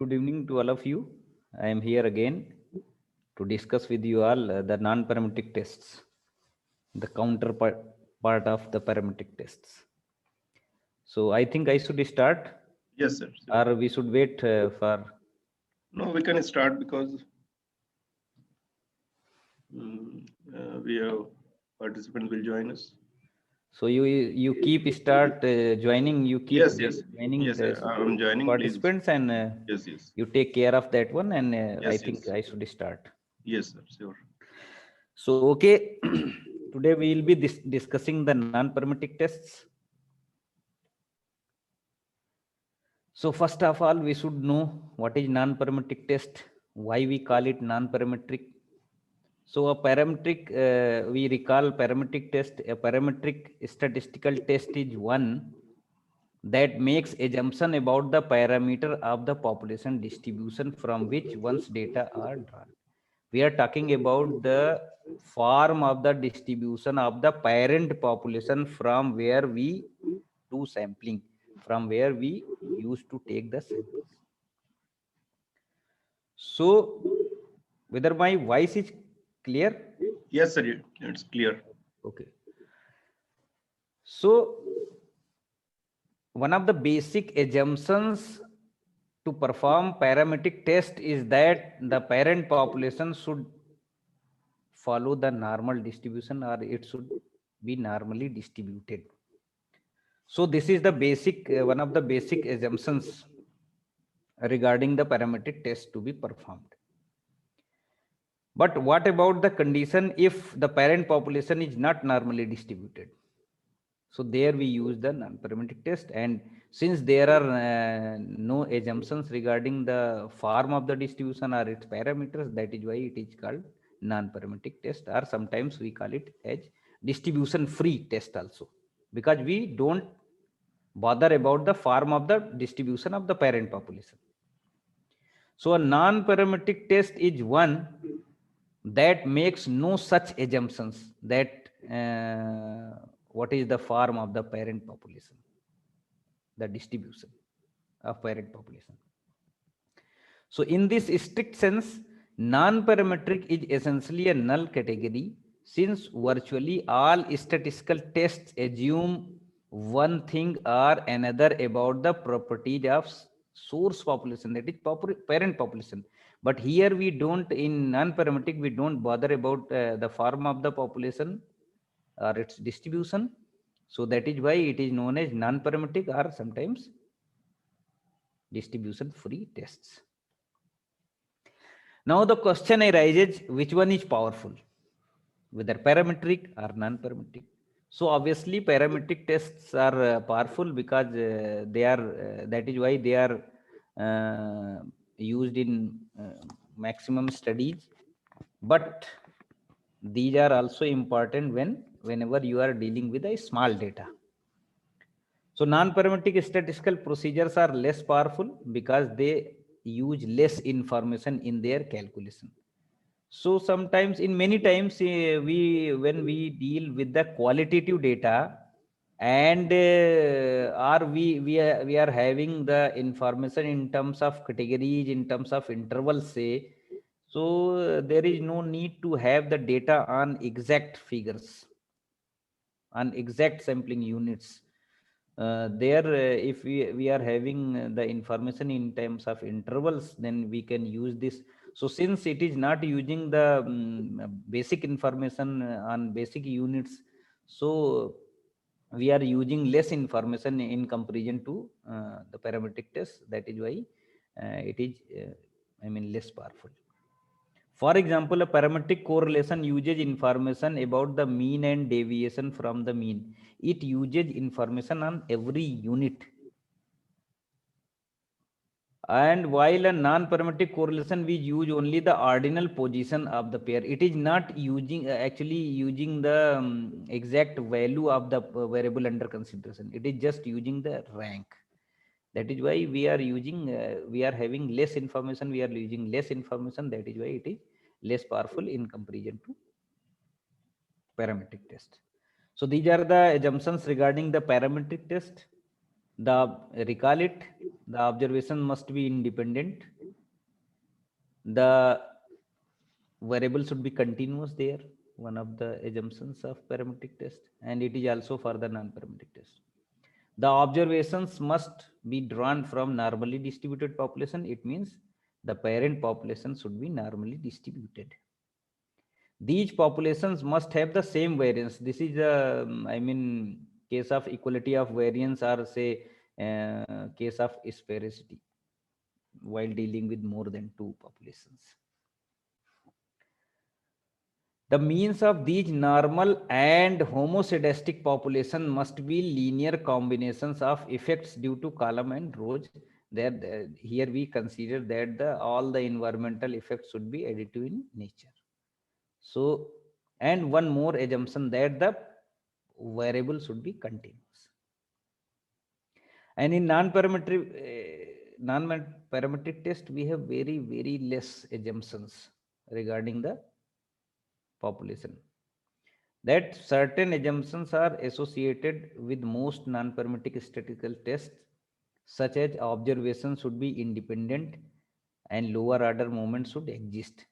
Good evening to all of you. I am here again to discuss with you all the non-parametric tests, the counterpart of the parametric tests. So I think I should start, Yes, sir. or we should wait for. No, we can start because we have participant will join us. So you keep start joining. You keep Yes, yes, joining yes, sir. I'm joining. Please. participants, and Yes, yes, you take care of that one. And I yes, think yes, I should start. yes, sir. Sure. So okay, today we will be discussing the non-parametric tests. So first of all, we should know what is non-parametric test, why we call it non-parametric. So a parametric, we recall parametric test, a parametric statistical test is one that makes assumption about the parameter of the population distribution from which one's data are drawn. We are talking about the form of the distribution of the parent population from where we do sampling, from where we used to take the samples. So whether my voice is clear? Yes, sir. It's clear. Okay. So one of the basic assumptions to perform parametric test is that the parent population should follow the normal distribution, or it should be normally distributed. So this is the basic, one of the basic assumptions regarding the parametric test to be performed. But what about the condition if the parent population is not normally distributed? So there we use the non-parametric test, and since there are no assumptions regarding the form of the distribution or its parameters, that is why it is called non-parametric test, or sometimes we call it as distribution-free test also, because we don't bother about the form of the distribution of the parent population. So a non-parametric test is one that makes no such assumptions that what is the form of the parent population, the distribution of parent population. So in this strict sense, non-parametric is essentially a null category, since virtually all statistical tests assume one thing or another about the properties of source population, that is parent population. But here we don't, in non-parametric, we don't bother about the form of the population or its distribution. So that is why it is known as non-parametric, or sometimes distribution-free tests. Now the question arises, which one is powerful, whether parametric or non-parametric? So obviously parametric tests are powerful because they are, that is why they are used in maximum studies. But these are also important whenever you are dealing with a small data. So non-parametric statistical procedures are less powerful because they use less information in their calculation. So sometimes, in many times, when we deal with the qualitative data, and we are having the information in terms of categories, in terms of intervals, say, so there is no need to have the data on exact figures, on exact sampling units. There, if we are having the information in terms of intervals, then we can use this. So since it is not using the basic information on basic units, so we are using less information in comparison to the parametric test. That is why it is, less powerful. For example, a parametric correlation uses information about the mean and deviation from the mean. It uses information on every unit. And while a non-parametric correlation, we use only the ordinal position of the pair. It is not using, actually using the exact value of the variable under consideration. It is just using the rank. That is why we are using, we are having less information, we are using less information. That is why it is less powerful in comparison to parametric test. So these are the assumptions regarding the parametric test. recall it, the observation must be independent. The variable should be continuous there, one of the assumptions of parametric test, and it is also for the non-parametric test. The observations must be drawn from normally distributed population. It means the parent population should be normally distributed. These populations must have the same variance. This is a, I mean, case of equality of variance, or say case of sphericity while dealing with more than two populations. The means of these normal and homoscedastic population must be linear combinations of effects due to column and rows. There, here we consider that all the environmental effects should be additive in nature. So, and one more assumption, that the variable should be continuous. And in non-parametric test, we have very less assumptions regarding the population. That certain assumptions are associated with most non-parametric statistical tests, such as observation should be independent and lower order moments should exist.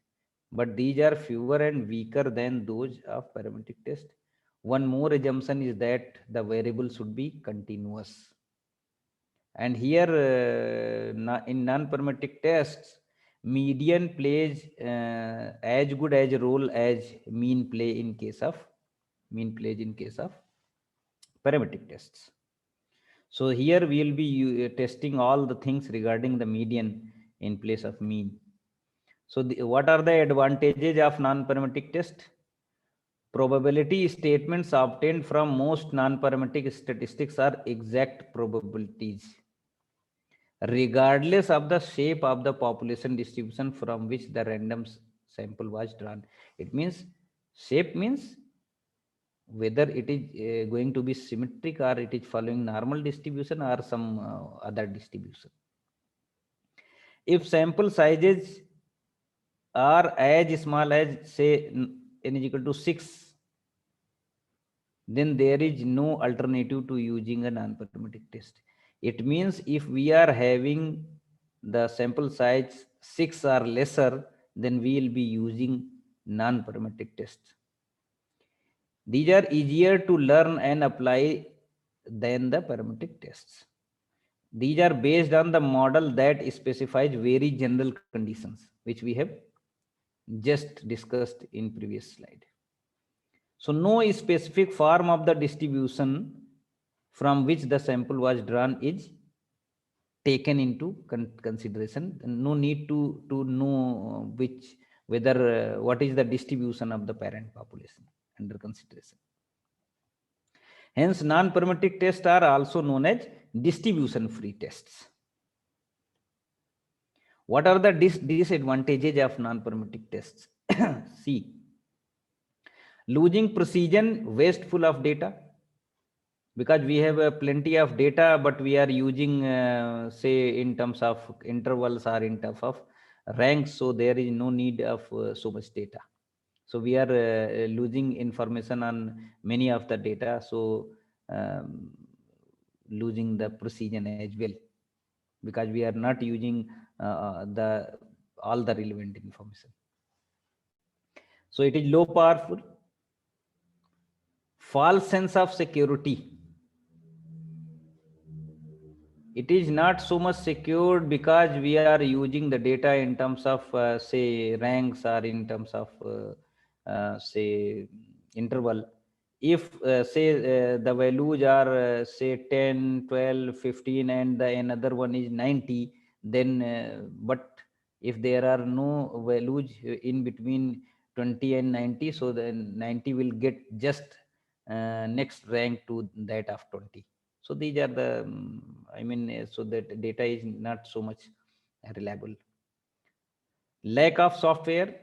But these are fewer and weaker than those of parametric test. One more assumption is that the variable should be continuous. And here in non-parametric tests, median plays as good as a role as mean plays in case of parametric tests. So here we will be testing all the things regarding the median in place of mean. So what are the advantages of non-parametric test? Probability statements obtained from most non-parametric statistics are exact probabilities, regardless of the shape of the population distribution from which the random sample was drawn. It means, shape means whether it is going to be symmetric, or it is following normal distribution, or some other distribution. If sample sizes are as small as, say, n is equal to 6, then there is no alternative to using a non-parametric test. It means if we are having the sample size 6 or lesser, then we will be using non-parametric tests. These are easier to learn and apply than the parametric tests. These are based on the model that specifies very general conditions, which we have just discussed in previous slide. So no specific form of the distribution from which the sample was drawn is taken into consideration. No need to know whether what is the distribution of the parent population under consideration. Hence, non-parametric tests are also known as distribution-free tests. What are the disadvantages of non-parametric tests? See, losing precision, wasteful of data, because we have plenty of data, but we are using, say, in terms of intervals or in terms of ranks, so there is no need of so much data. So we are losing information on many of the data, so losing the precision as well, because we are not using all the relevant information. So it is low powerful, false sense of security. It is not so much secured because we are using the data in terms of say ranks, or in terms of say interval. If say the values are say 10, 12, 15, and the another one is 90, then but if there are no values in between 20 and 90, so then 90 will get just next rank to that of 20. So these are the so that data is not so much reliable. Lack of software.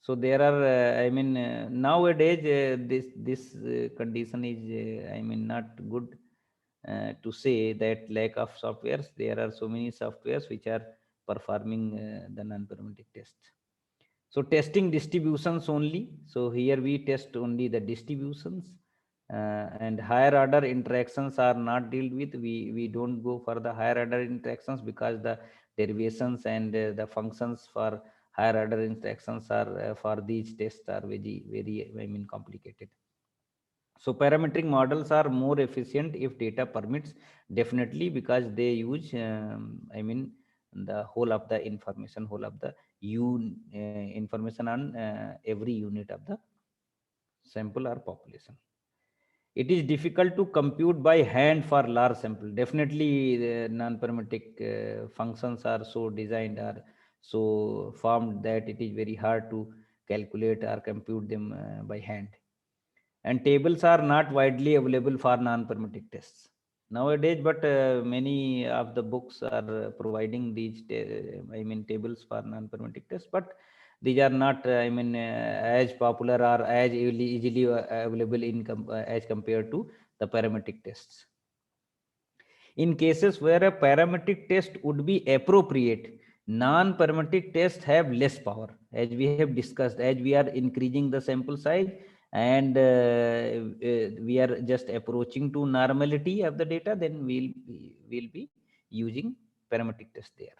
So there are nowadays this condition is not good to say that lack of softwares. There are so many softwares which are performing the non-parametric tests. So testing distributions only. So here we test only the distributions. And higher order interactions are not dealt with. We don't go for the higher order interactions because the derivations and the functions for higher order interactions are for these tests are very I mean complicated. So parametric models are more efficient if data permits, definitely, because they use I mean the whole of the information, whole of the information on every unit of the sample or population. It is difficult to compute by hand for large sample. Definitely, the non-parametric functions are so designed or so formed that it is very hard to calculate or compute them by hand. And tables are not widely available for non-parametric tests nowadays, but many of the books are providing these I mean tables for non-parametric tests, but these are not I mean as popular or as easily available as compared to the parametric tests. In cases where a parametric test would be appropriate, non-parametric tests have less power. As we have discussed, as we are increasing the sample size and we are just approaching to normality of the data, then we'll be using parametric test there.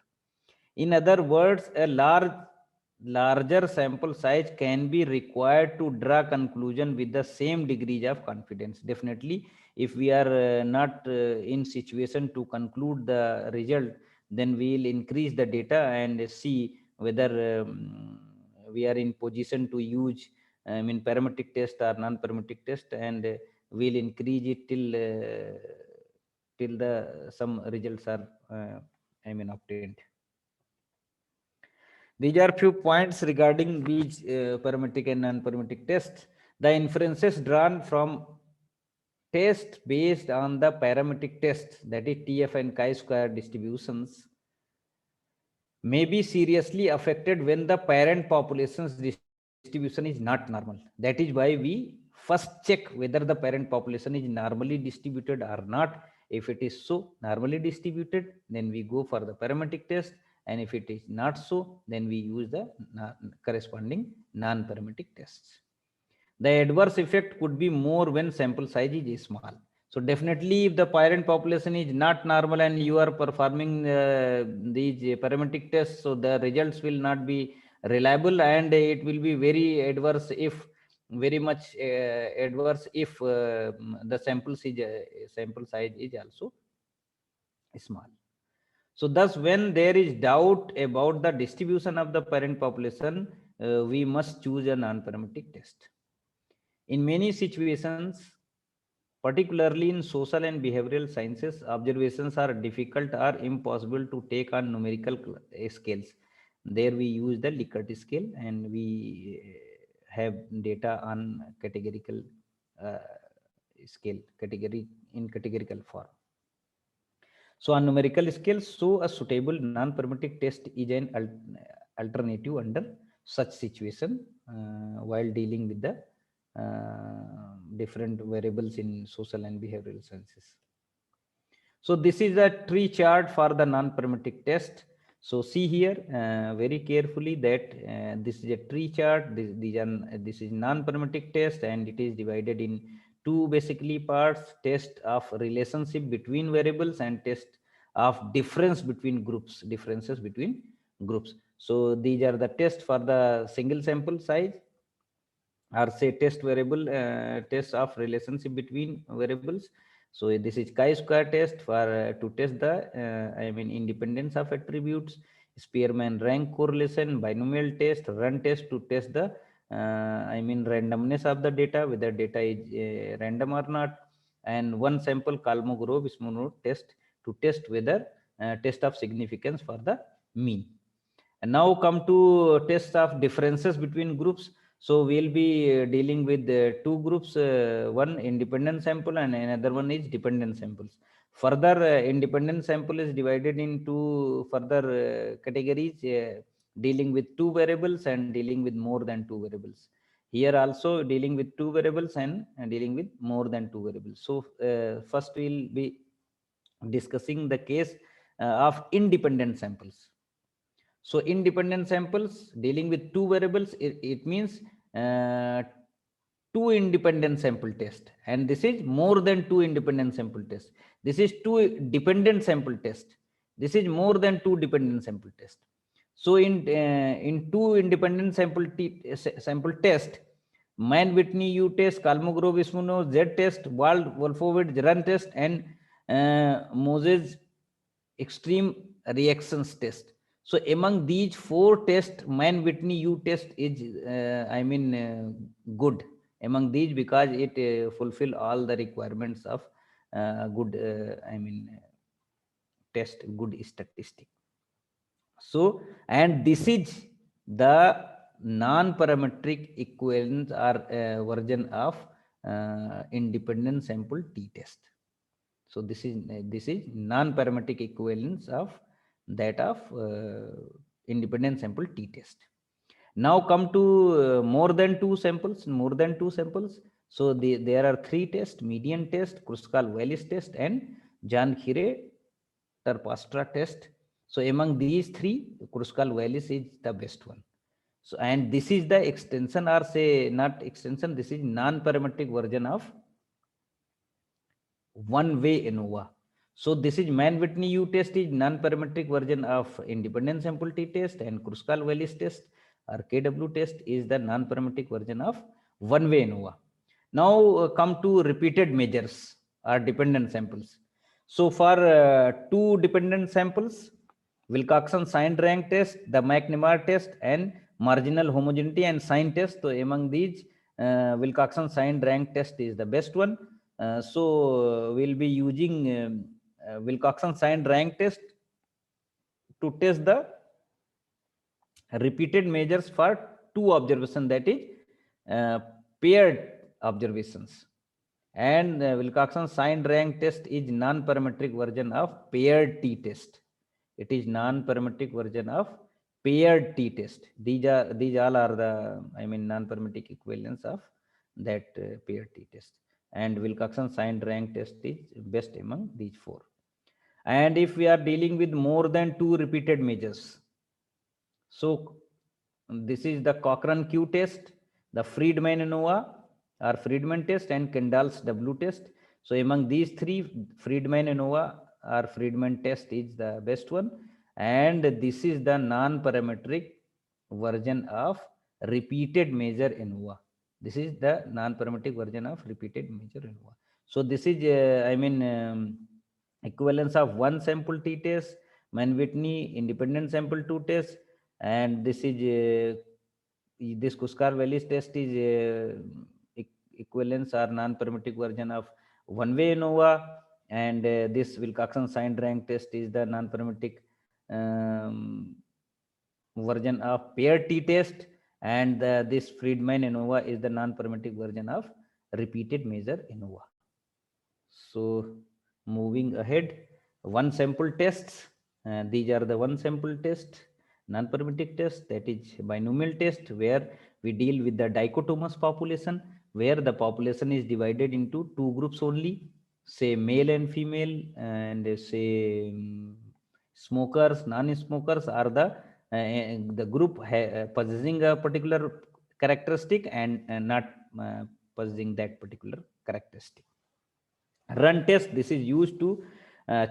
In other words, a larger sample size can be required to draw conclusion with the same degrees of confidence. Definitely, if we are not in situation to conclude the result, then we will increase the data and see whether we are in position to use I mean parametric test or non-parametric test, and we'll increase it till the some results are I mean obtained. These are few points regarding these parametric and non-parametric tests. The inferences drawn from tests based on the parametric tests, that is TF and chi-square distributions, may be seriously affected when the parent population's distribution is not normal. That is why we first check whether the parent population is normally distributed or not. If it is so normally distributed, then we go for the parametric test, and if it is not so, then we use the corresponding non-parametric tests. The adverse effect could be more when sample size is small. So definitely, if the parent population is not normal and you are performing these parametric tests, so the results will not be reliable, and it will be very adverse if very much adverse if the sample size is also small. So thus, when there is doubt about the distribution of the parent population, we must choose a non-parametric test. In many situations, particularly in social and behavioral sciences, observations are difficult or impossible to take on numerical scales. There we use the Likert scale, and we have data on categorical uh, scale, in categorical form. So on numerical scale, so a suitable non-parametric test is an alternative under such situation while dealing with the different variables in social and behavioral sciences. So this is a tree chart for the non-parametric test. So see here very carefully that this is a tree chart. This is non-parametric test, and it is divided in two basically parts: test of relationship between variables and test of differences between groups. So these are the tests for the single sample size, or say test variable test of relationship between variables. So this is chi-square test for to test the I mean independence of attributes, Spearman rank correlation, binomial test, run test to test the I mean randomness of the data, whether data is random or not, and one sample Kolmogorov-Smirnov test to test whether test of significance for the mean. And now come to tests of differences between groups. So we'll be dealing with two groups, one independent sample and another one is dependent samples. Further, independent sample is divided into further categories, dealing with two variables and dealing with more than two variables. Here also dealing with two variables and dealing with more than two variables. So first we'll be discussing the case of independent samples. So independent samples dealing with two variables, it means uh, two independent sample test, and this is more than two independent sample test. This is two dependent sample test. This is more than two dependent sample test. So in two independent sample test, Mann-Whitney U test, Kolmogorov-Smirnov Z test, Wolfowitz run test, and Moses extreme reactions test. So among these four tests, Mann-Whitney U test is, good among these, because it fulfill all the requirements of good, test, good statistic. So, and this is the non-parametric equivalence or version of independent sample t-test. So this is non-parametric equivalence of that of independent sample t-test. Now come to more than two samples. So there are three tests: median test, Kruskal-Wallis test, and Jahnghire-Terpstra test. So among these three, Kruskal-Wallis is the best one. So, and this is the extension, or say not extension, this is non-parametric version of one-way ANOVA. So this is Mann-Whitney U test is non-parametric version of independent sample t-test, and Kruskal-Wallis test or KW test is the non-parametric version of one-way ANOVA. Now come to repeated measures or dependent samples. So for two dependent samples, Wilcoxon signed rank test, the McNemar test, and marginal homogeneity and sign test. So among these, Wilcoxon signed rank test is the best one. So we'll be using Wilcoxon signed rank test to test the repeated measures for two observations, that is paired observations. And Wilcoxon signed rank test is non-parametric version of paired t-test. It is non-parametric version of paired t-test. These all are the non-parametric equivalence of that paired t-test. And Wilcoxon signed rank test is best among these four. And if we are dealing with more than two repeated measures, so this is the Cochrane Q test, the Friedman ANOVA or Friedman test, and Kendall's W test. So among these three, Friedman ANOVA or Friedman test is the best one, and this is the non-parametric version of repeated measure ANOVA. This is the non-parametric version of repeated measure ANOVA. So this is equivalence of one sample t-test, Mann-Whitney independent sample two test, and this is this Kruskal-Wallis test is equivalence or non-parametric version of one-way ANOVA, and this Wilcoxon signed rank test is the non-parametric version of paired t-test, and this Friedman ANOVA is the non-parametric version of repeated measure ANOVA. So moving ahead, one sample tests. These are the one sample test, non-parametric test, that is binomial test, where we deal with the dichotomous population, where the population is divided into two groups only, say male and female, and say smokers, non-smokers are the group possessing a particular characteristic and not possessing that particular characteristic. Run test, this is used to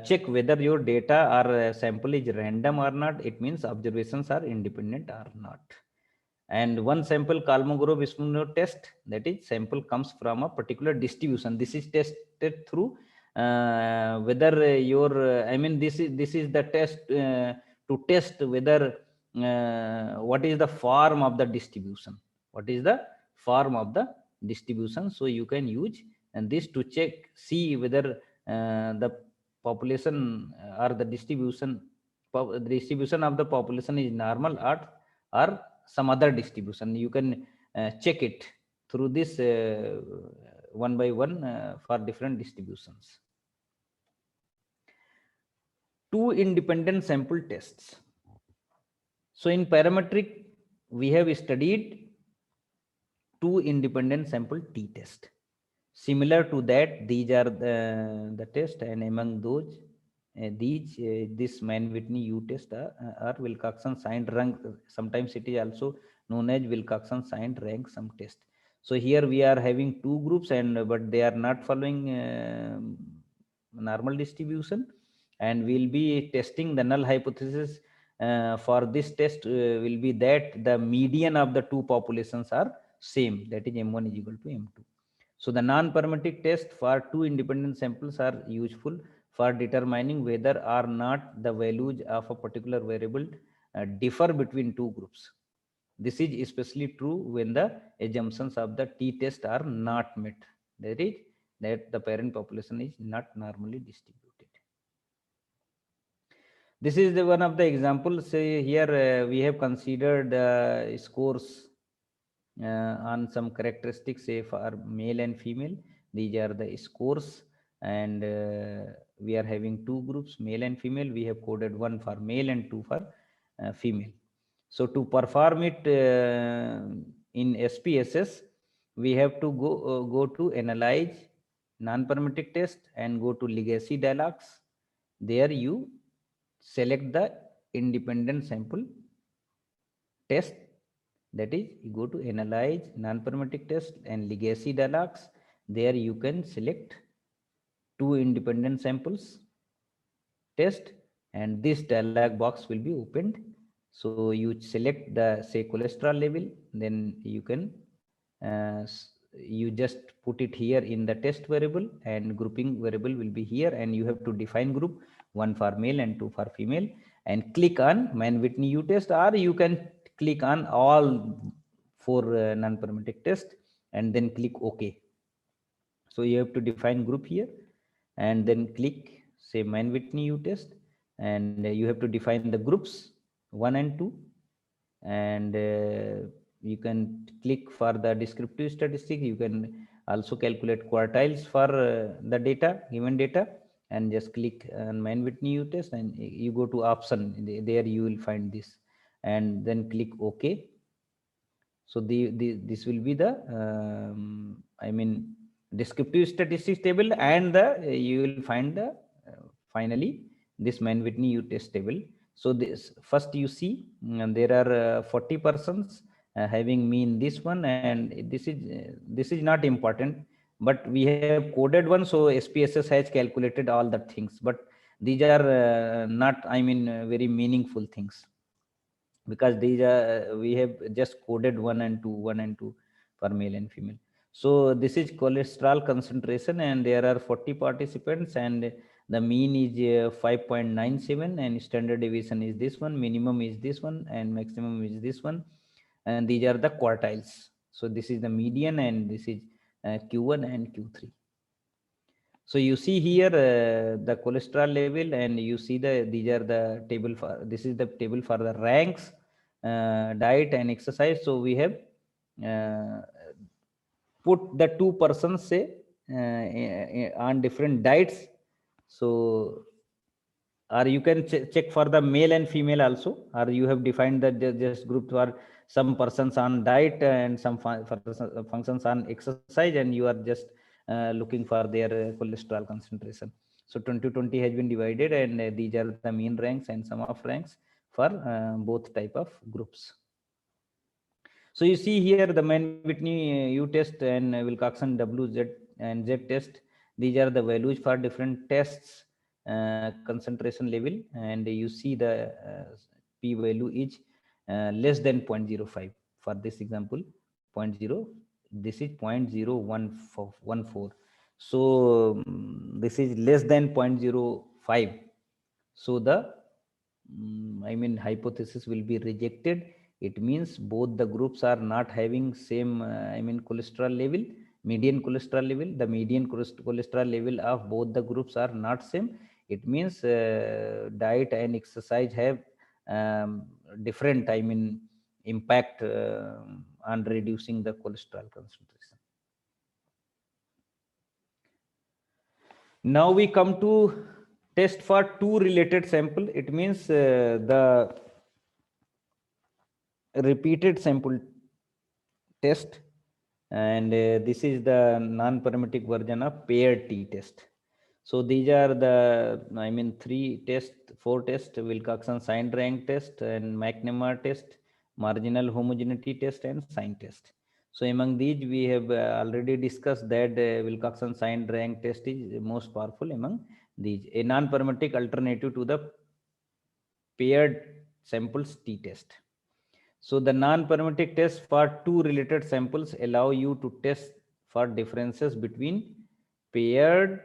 check whether your data or sample is random or not. It means observations are independent or not. And one sample Kolmogorov-Smirnov test, that is sample comes from a particular distribution. This is tested through whether your this is the test to test whether what is the form of the distribution. What is the form of the distribution? So you can use and this to check, see whether the population or the distribution of the population is normal or some other distribution. You can check it through this one by one for different distributions. Two independent sample tests. So in parametric, we have studied two independent sample t-test. Similar to that, these are the test, and among those, this Mann-Whitney U test or Wilcoxon signed rank. Sometimes it is also known as Wilcoxon signed rank sum test. So here we are having two groups, and but they are not following normal distribution, and we'll be testing the null hypothesis for this test will be that the median of the two populations are same, that is M1 is equal to M2. So the non-parametric test for two independent samples are useful for determining whether or not the values of a particular variable differ between two groups. This is especially true when the assumptions of the t-test are not met. That is, that the parent population is not normally distributed. This is the one of the examples. Here we have considered scores on some characteristics, say for male and female. These are the scores, and we are having two groups, male and female. We have coded one for male and two for female. So to perform it in SPSS, we have to go to analyze non-parametric test and go to legacy dialogues. There you select the independent sample test, that is you go to analyze non-parametric test and legacy dialogues. There you can select two independent samples test, and this dialog box will be opened. So you select the, say, cholesterol level, then you can you just put it here in the test variable, and grouping variable will be here, and you have to define group, one for male and two for female, and click on Mann-Whitney U-test, or you can click on all four non-parametric test and then click OK. So you have to define group here and then click, say, Mann-Whitney U-test, and you have to define the groups 1 and 2, and you can click for the descriptive statistic. You can also calculate quartiles for the data, given data, and just click on Mann-Whitney U-test, and you go to option. There you will find this, and then click OK. So this will be the I mean descriptive statistics table, and you will find the finally this Mann-Whitney U-test table. So this first you see there are 40 persons having mean this one, and this is not important, but we have coded one, so SPSS has calculated all the things, but these are not, I mean, very meaningful things, because these are we have just coded 1 and 2 for male and female. So this is cholesterol concentration, and there are 40 participants, and the mean is 5.97, and standard deviation is this one, minimum is this one, and maximum is this one, and these are the quartiles. So this is the median, and this is Q1 and Q3. So you see here the cholesterol level, and you see these are the table for, this is the table for the ranks, diet and exercise. So we have put the two persons, say, on different diets. So or you can check for the male and female also, or you have defined that just group for some persons on diet and some functions on exercise, and you are just looking for their cholesterol concentration. So 2020 has been divided, and these are the mean ranks and sum of ranks for both type of groups. So you see here the Mann-Whitney U-test and Wilcoxon W, Z and Z test. These are the values for different tests, concentration level, and you see the p value is less than 0.05 for this example, 0.0, this is 0.014. So this is less than 0.05. So the I mean hypothesis will be rejected. It means both the groups are not having same I mean cholesterol level, median cholesterol level. The median cholesterol level of both the groups are not same. It means diet and exercise have different, I mean, impact on reducing the cholesterol concentration. Now we come to test for two related sample. It means the repeated sample test, and this is the non-parametric version of paired t-test. So these are the, I mean, four tests: Wilcoxon signed rank test, and McNemar test, marginal homogeneity test, and sign test. So among these, we have already discussed that Wilcoxon signed rank test is most powerful among these, a non-parametric alternative to the paired samples t-test. So the non-parametric test for two related samples allow you to test for differences between paired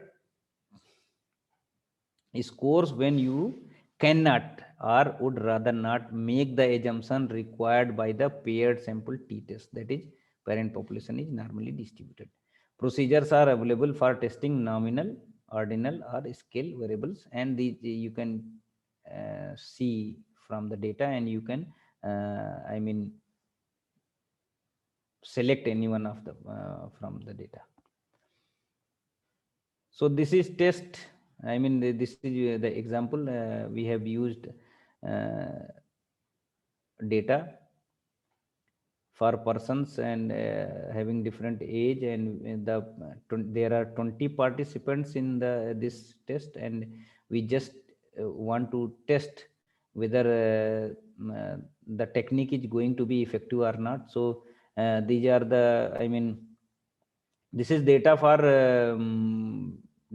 scores when you cannot or would rather not make the assumption required by the paired sample t-test, that is parent population is normally distributed. Procedures are available for testing nominal, ordinal or scale variables, and you can see from the data, and you can I mean select any one of the from the data. So this is test. I mean, this is the example we have used data for persons and having different age, and there are 20 participants in this test, and we just want to test whether the technique is going to be effective or not. So these are the, I mean, this is data for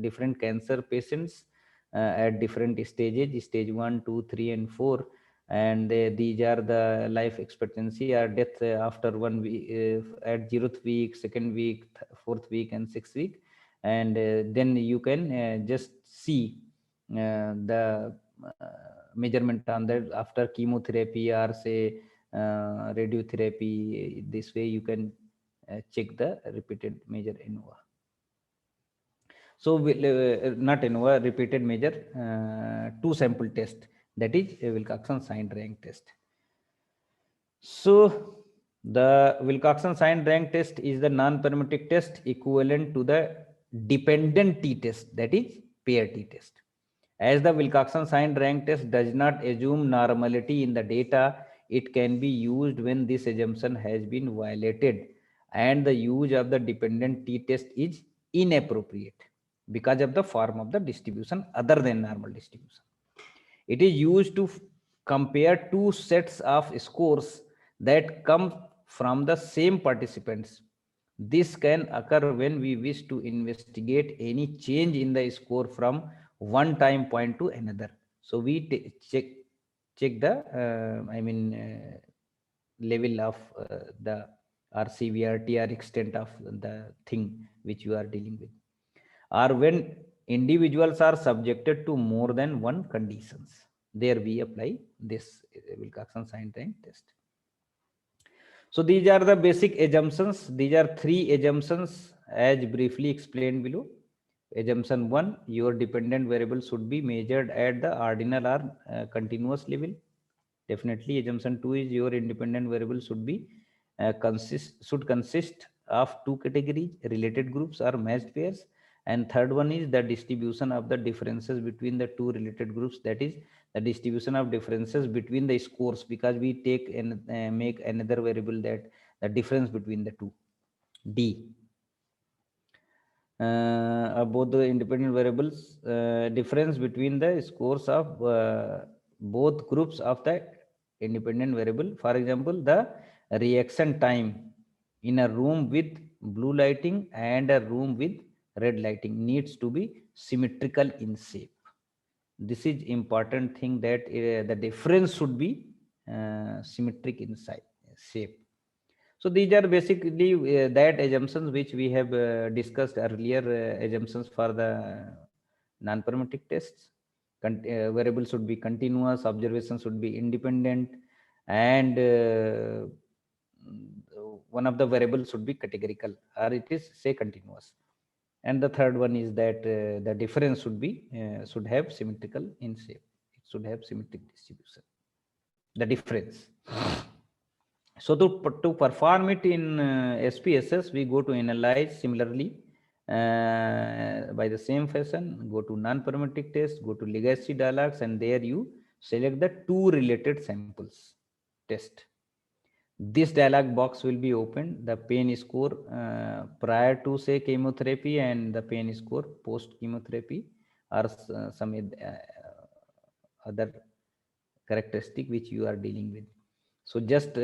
different cancer patients at different stages, stage 1, 2, 3 and 4, and these are the life expectancy or death after 1 week, at 0th week, 2nd week, 4th week and 6th week. And then you can just see the measurement on that after chemotherapy or say radiotherapy. This way you can check the repeated measure ANOVA. So not ANOVA, repeated measure two sample test, that is a Wilcoxon signed rank test. So the Wilcoxon signed rank test is the non-parametric test equivalent to the dependent t-test, that is pair t-test. As the Wilcoxon signed rank test does not assume normality in the data, it can be used when this assumption has been violated and the use of the dependent t-test is inappropriate because of the form of the distribution other than normal distribution. It is used to compare two sets of scores that come from the same participants. This can occur when we wish to investigate any change in the score from one time point to another. So we check the level of the or severity or extent of the thing which you are dealing with, or when individuals are subjected to more than one conditions. There we apply this Wilcoxon signed rank test. So these are the basic assumptions. These are three assumptions as briefly explained below. Assumption 1, your dependent variable should be measured at the ordinal or continuous level. Definitely. Assumption 2 is your independent variable should be consist of two categories, related groups or matched pairs. And third one is the distribution of the differences between the two related groups, that is the distribution of differences between the scores, because we take and make another variable that the difference between the two, D. Both the independent variables, difference between the scores of both groups of the independent variable. For example, the reaction time in a room with blue lighting and a room with red lighting needs to be symmetrical in shape. This is important thing, that the difference should be symmetric in shape. So these are basically that assumptions which we have discussed earlier, assumptions for the non-parametric tests. Variable should be continuous, observation should be independent, and one of the variables should be categorical, or it is say continuous. And the third one is that the difference should have symmetrical in shape. It should have symmetric distribution. The difference. So to perform it in SPSS, we go to analyze similarly by the same fashion, go to non-parametric test, go to legacy dialogues, and there you select the two related samples test. This dialog box will be opened, the pain score prior to say chemotherapy and the pain score post chemotherapy, or some other characteristic which you are dealing with. So just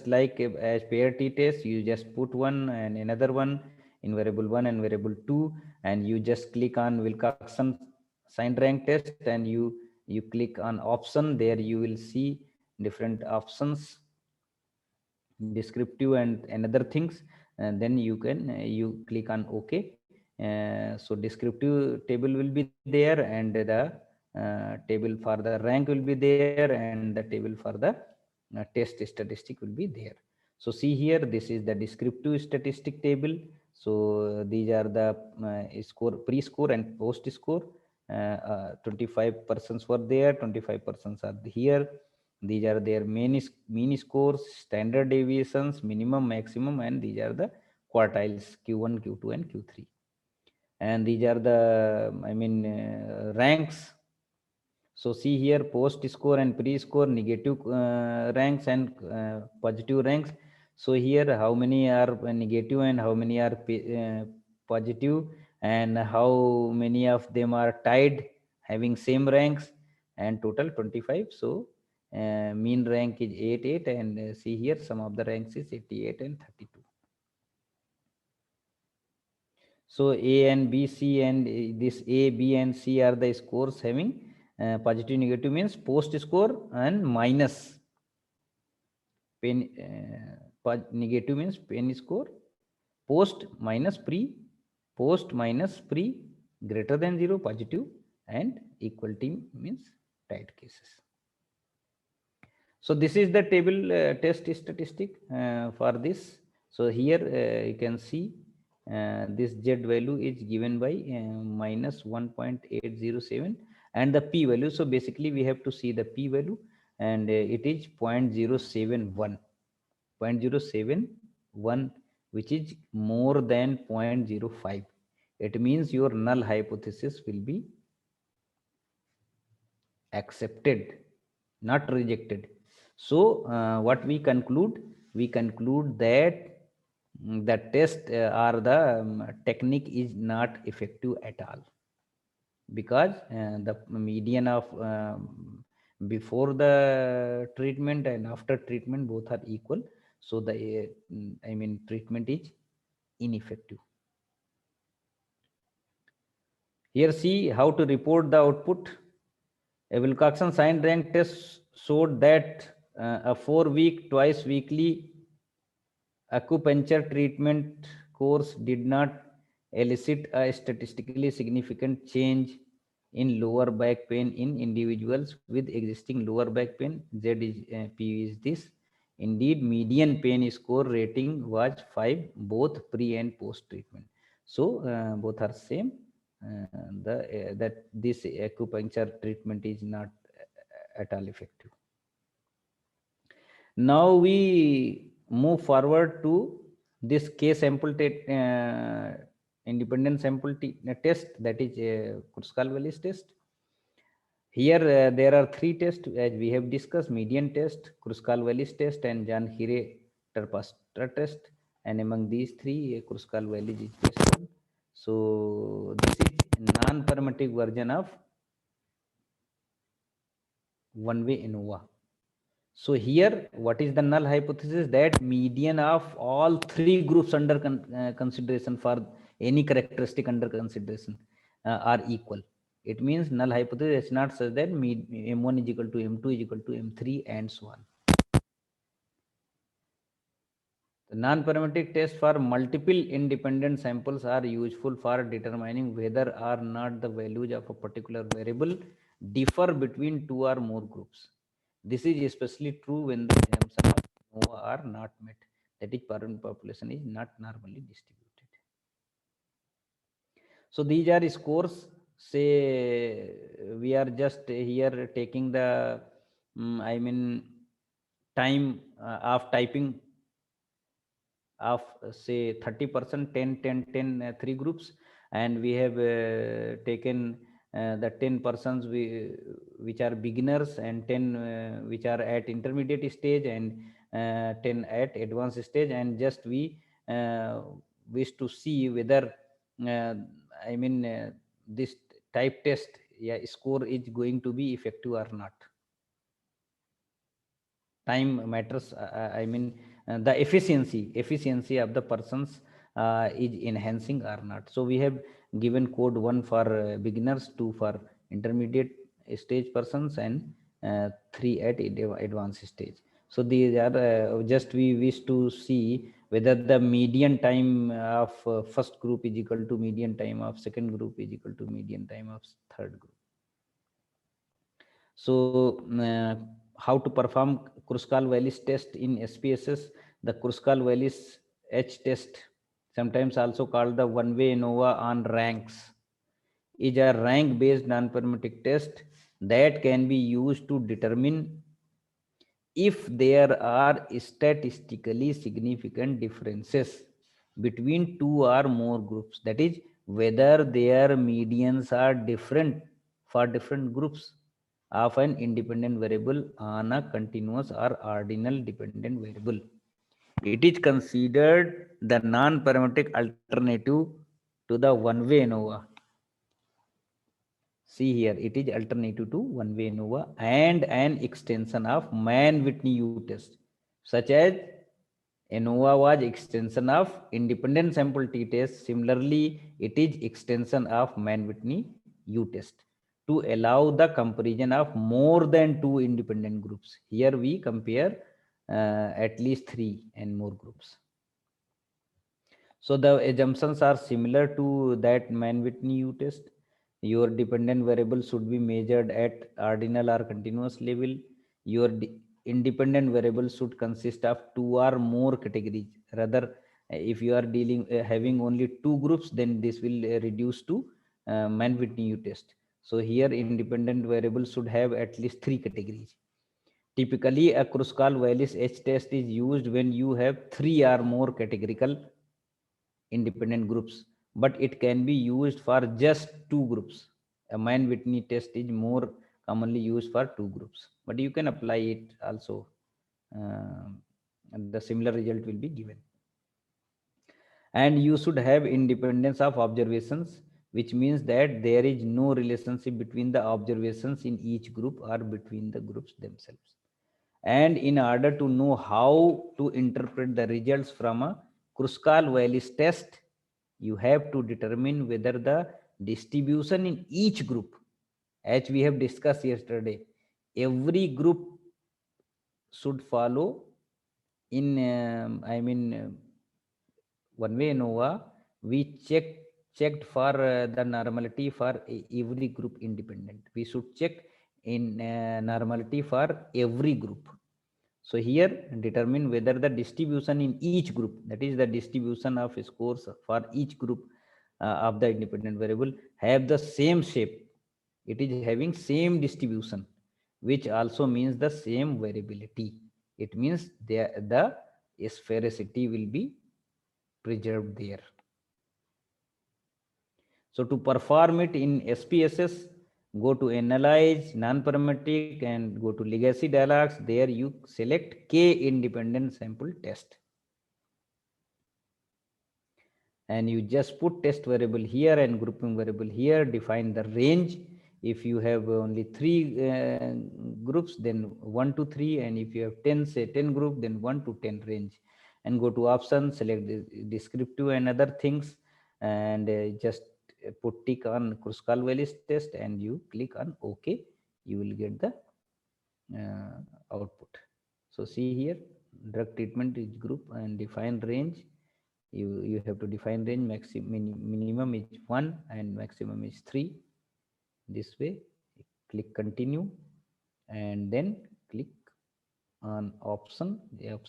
like as pair t-test, you just put one and another one in variable 1 and variable 2, and you just click on Wilcoxon signed rank test, and you click on option. There you will see different options, descriptive and another things, and then you can you click on OK. So descriptive table will be there, and the table for the rank will be there, and the table for the test statistic will be there. So see here, this is the descriptive statistic table. So these are the score, pre-score and post-score. 25 persons were there, 25 persons are here. These are their mean scores, standard deviations, minimum, maximum, and these are the quartiles Q1, Q2, and Q3. And these are the, ranks. So see here, post score and pre-score, negative ranks and positive ranks. So here, how many are negative and how many are positive, and how many of them are tied, having same ranks, and total 25. So mean rank is 88, and see here, some of the ranks is 88 and 32. So A and B, C, and this A, B, and C are the scores having positive, negative means post score and minus pen. Negative means pen score, post minus pre, post minus pre, greater than 0 positive, and equal to means tight cases. So this is the table test statistic for this. So here you can see this Z value is given by minus 1.807, and the P value. So basically we have to see the P value, and it is 0.071, 0.071, which is more than 0.05. It means your null hypothesis will be accepted, not rejected. So what we conclude? We conclude that the test or the technique is not effective at all, because the median of before the treatment and after treatment both are equal. So the treatment is ineffective. Here see how to report the output. A Wilcoxon signed rank test showed that a 4-week, twice weekly acupuncture treatment course did not elicit a statistically significant change in lower back pain in individuals with existing lower back pain. Z is P is this. Indeed, median pain score rating was 5, both pre and post treatment. So both are same. That this acupuncture treatment is not at all effective. Now we move forward to this K sample independent sample test, that is Kruskal-Wallis test. Here there are 3 tests as we have discussed: median test, Kruskal-Wallis test, and Jahn-Hiré-Terpstra test. And among these 3, Kruskal-Wallis is best one. So this is non-parametric version of one-way ANOVA. So here, what is the null hypothesis? That median of all 3 groups under consideration for any characteristic under consideration are equal. It means null hypothesis is not such that M1 is equal to M2 is equal to M3 and so on. The non-parametric tests for multiple independent samples are useful for determining whether or not the values of a particular variable differ between 2 or more groups. This is especially true when the assumptions of ANOVA are not met, that is, parent population is not normally distributed. So these are scores. Say we are just here taking the time of typing of say 30%, 10, 10, 10, 3 groups, and we have taken the 10 persons which are beginners, and 10 which are at intermediate stage, and 10 at advanced stage, and just we wish to see whether uh, this type test, yeah, score is going to be effective or not. time matters. I mean, the efficiency of the persons is enhancing or not. So we have given code 1 for beginners, 2 for intermediate stage persons, and 3 at advanced stage. So these are just we wish to see whether the median time of first group is equal to median time of second group is equal to median time of third group. So, how to perform Kruskal-Wallis test in SPSS? The Kruskal-Wallis H test, sometimes also called the one-way ANOVA on ranks, is a rank-based non-parametric test that can be used to determine if there are statistically significant differences between two or more groups, that is, whether their medians are different for different groups of an independent variable on a continuous or ordinal dependent variable. It is considered the non-parametric alternative to the one-way ANOVA. See here, it is alternative to one-way ANOVA and an extension of Mann-Whitney-U test, such as ANOVA was extension of independent sample t-test. Similarly, it is extension of Mann-Whitney-U test to allow the comparison of more than two independent groups. Here we compare at least 3 and more groups. So the assumptions are similar to that Mann-Whitney-U test. Your dependent variable should be measured at ordinal or continuous level. Your independent variable should consist of 2 or more categories. Rather, if you are having only 2 groups, then this will reduce to Mann-Whitney-U test. So here independent variable should have at least 3 categories. Typically, a Kruskal-Wallis H test is used when you have 3 or more categorical independent groups, but it can be used for just 2 groups. A Mann-Whitney test is more commonly used for 2 groups, but you can apply it also. And the similar result will be given. And you should have independence of observations, which means that there is no relationship between the observations in each group or between the groups themselves. And in order to know how to interpret the results from a Kruskal-Wallis test, you have to determine whether the distribution in each group, as we have discussed yesterday, every group should follow in one-way ANOVA. We checked for the normality for every group independent. We should check in normality for every group. So here determine whether the distribution in each group, that is the distribution of scores for each group of the independent variable, have the same shape. It is having same distribution, which also means the same variability. It means the sphericity will be preserved there. So to perform it in SPSS, go to Analyze, Non-Parametric, and go to Legacy Dialogs. There you select K independent sample test. And you just put test variable here and grouping variable here, define the range. If you have only 3 groups, then 1 to 3, and if you have 10, say 10 group, then 1 to 10 range. And go to options, select the descriptive and other things, and just put tick on Kruskal-Wallis test, and you click on OK. You will get the output. So see here, drug treatment is group and define range. You have to define range. Minimum is 1 and maximum is 3. This way, click continue, and then click on option.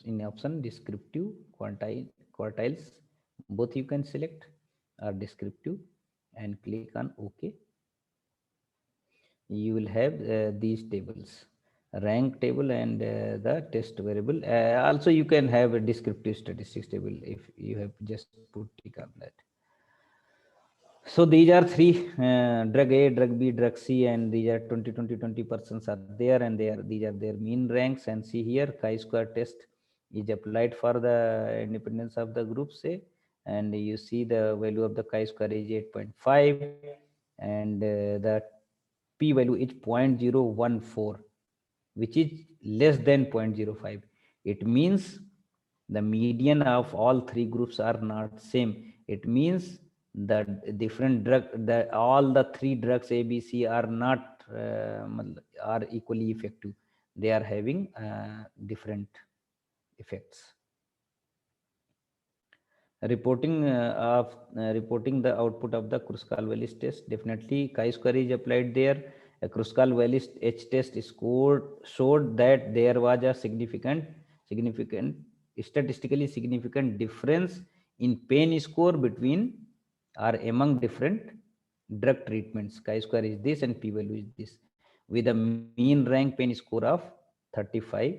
In option descriptive quartiles, both you can select, or descriptive, and click on OK. You will have these tables, rank table and the test variable. Also you can have a descriptive statistics table if you have just put tick on that. So these are 3, drug A, drug B, drug C, and these are 20 persons are there, and these are their mean ranks. And see here, chi-square test is applied for the independence of the group, say, and you see the value of the chi-square is 8.5, and the p value is 0.014, which is less than 0.05. It means the median of all three groups are not same. It means the different drug, the all the three drugs A, B, C are not are equally effective. They are having different effects. Reporting the output of the Kruskal-Wallis test. Definitely, chi-square is applied there. A Kruskal-Wallis H test scored showed that there was a significant, statistically significant difference in pain score between or among different drug treatments. Chi-square is this and p-value is this, with a mean rank pain score of 35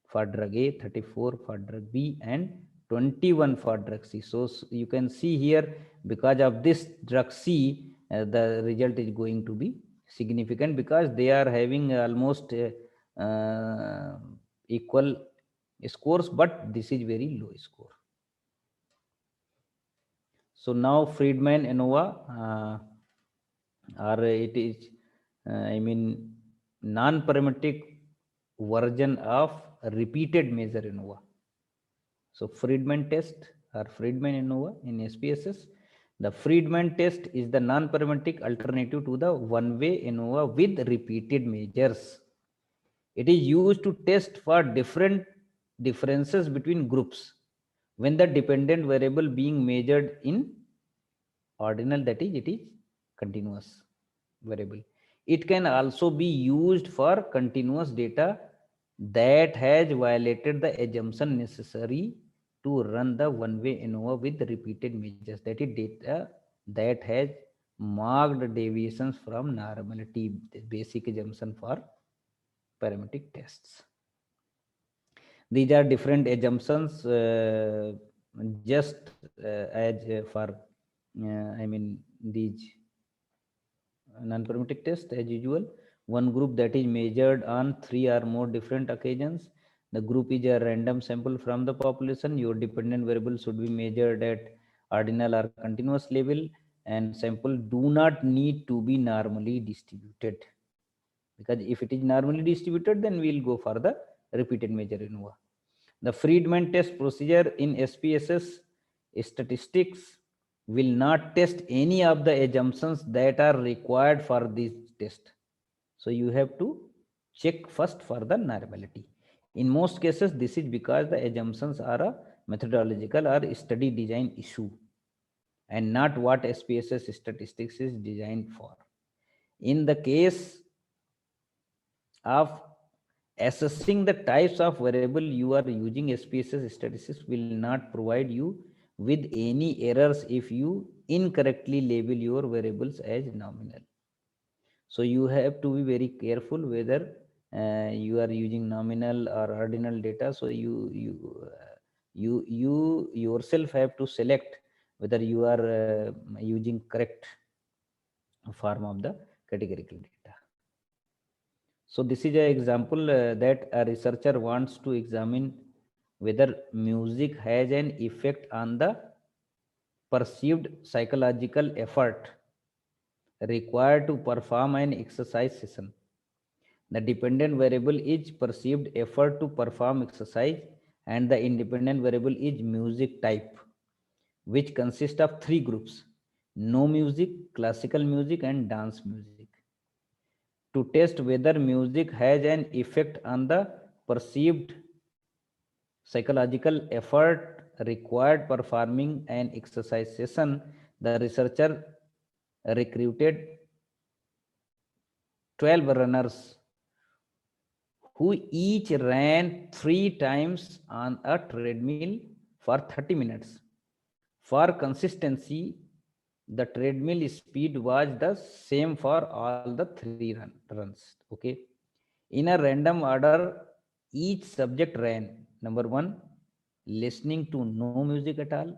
for drug A, 34 for drug B, and 21 for drug C. So you can see here, because of this drug C, the result is going to be significant because they are having almost equal scores, but this is very low score. So now Friedman ANOVA, or it is, I mean, non-parametric version of repeated measure ANOVA. So Friedman test or Friedman ANOVA in SPSS. The Friedman test is the non-parametric alternative to the one-way ANOVA with repeated measures. It is used to test for different differences between groups when the dependent variable being measured in ordinal, that is, it is continuous variable. It can also be used for continuous data that has violated the assumption necessary to run the one-way ANOVA with repeated measures, that is data that has marked deviations from normality, the basic assumption for parametric tests. These are different assumptions, just as for I mean these non-parametric test as usual. One group that is measured on 3 or more different occasions. The group is a random sample from the population. Your dependent variable should be measured at ordinal or continuous level, and sample do not need to be normally distributed, because if it is normally distributed, then we'll go for the repeated measure ANOVA. The Friedman test procedure in SPSS statistics will not test any of the assumptions that are required for this test. So you have to check first for the normality. In most cases, this is because the assumptions are a methodological or study design issue and not what SPSS statistics is designed for. In the case of assessing the types of variable you are using, SPSS statistics will not provide you with any errors if you incorrectly label your variables as nominal. So you have to be very careful whether you are using nominal or ordinal data. So you yourself have to select whether you are using correct form of the categorical data. So this is an example that a researcher wants to examine whether music has an effect on the perceived psychological effort required to perform an exercise session. The dependent variable is perceived effort to perform exercise, and the independent variable is music type, which consists of three groups: no music, classical music, and dance music. To test whether music has an effect on the perceived psychological effort required performing an exercise session, the researcher recruited 12 runners who each ran 3 times on a treadmill for 30 minutes. For consistency, the treadmill speed was the same for all the three runs. Okay. In a random order, each subject ran: number one, listening to no music at all,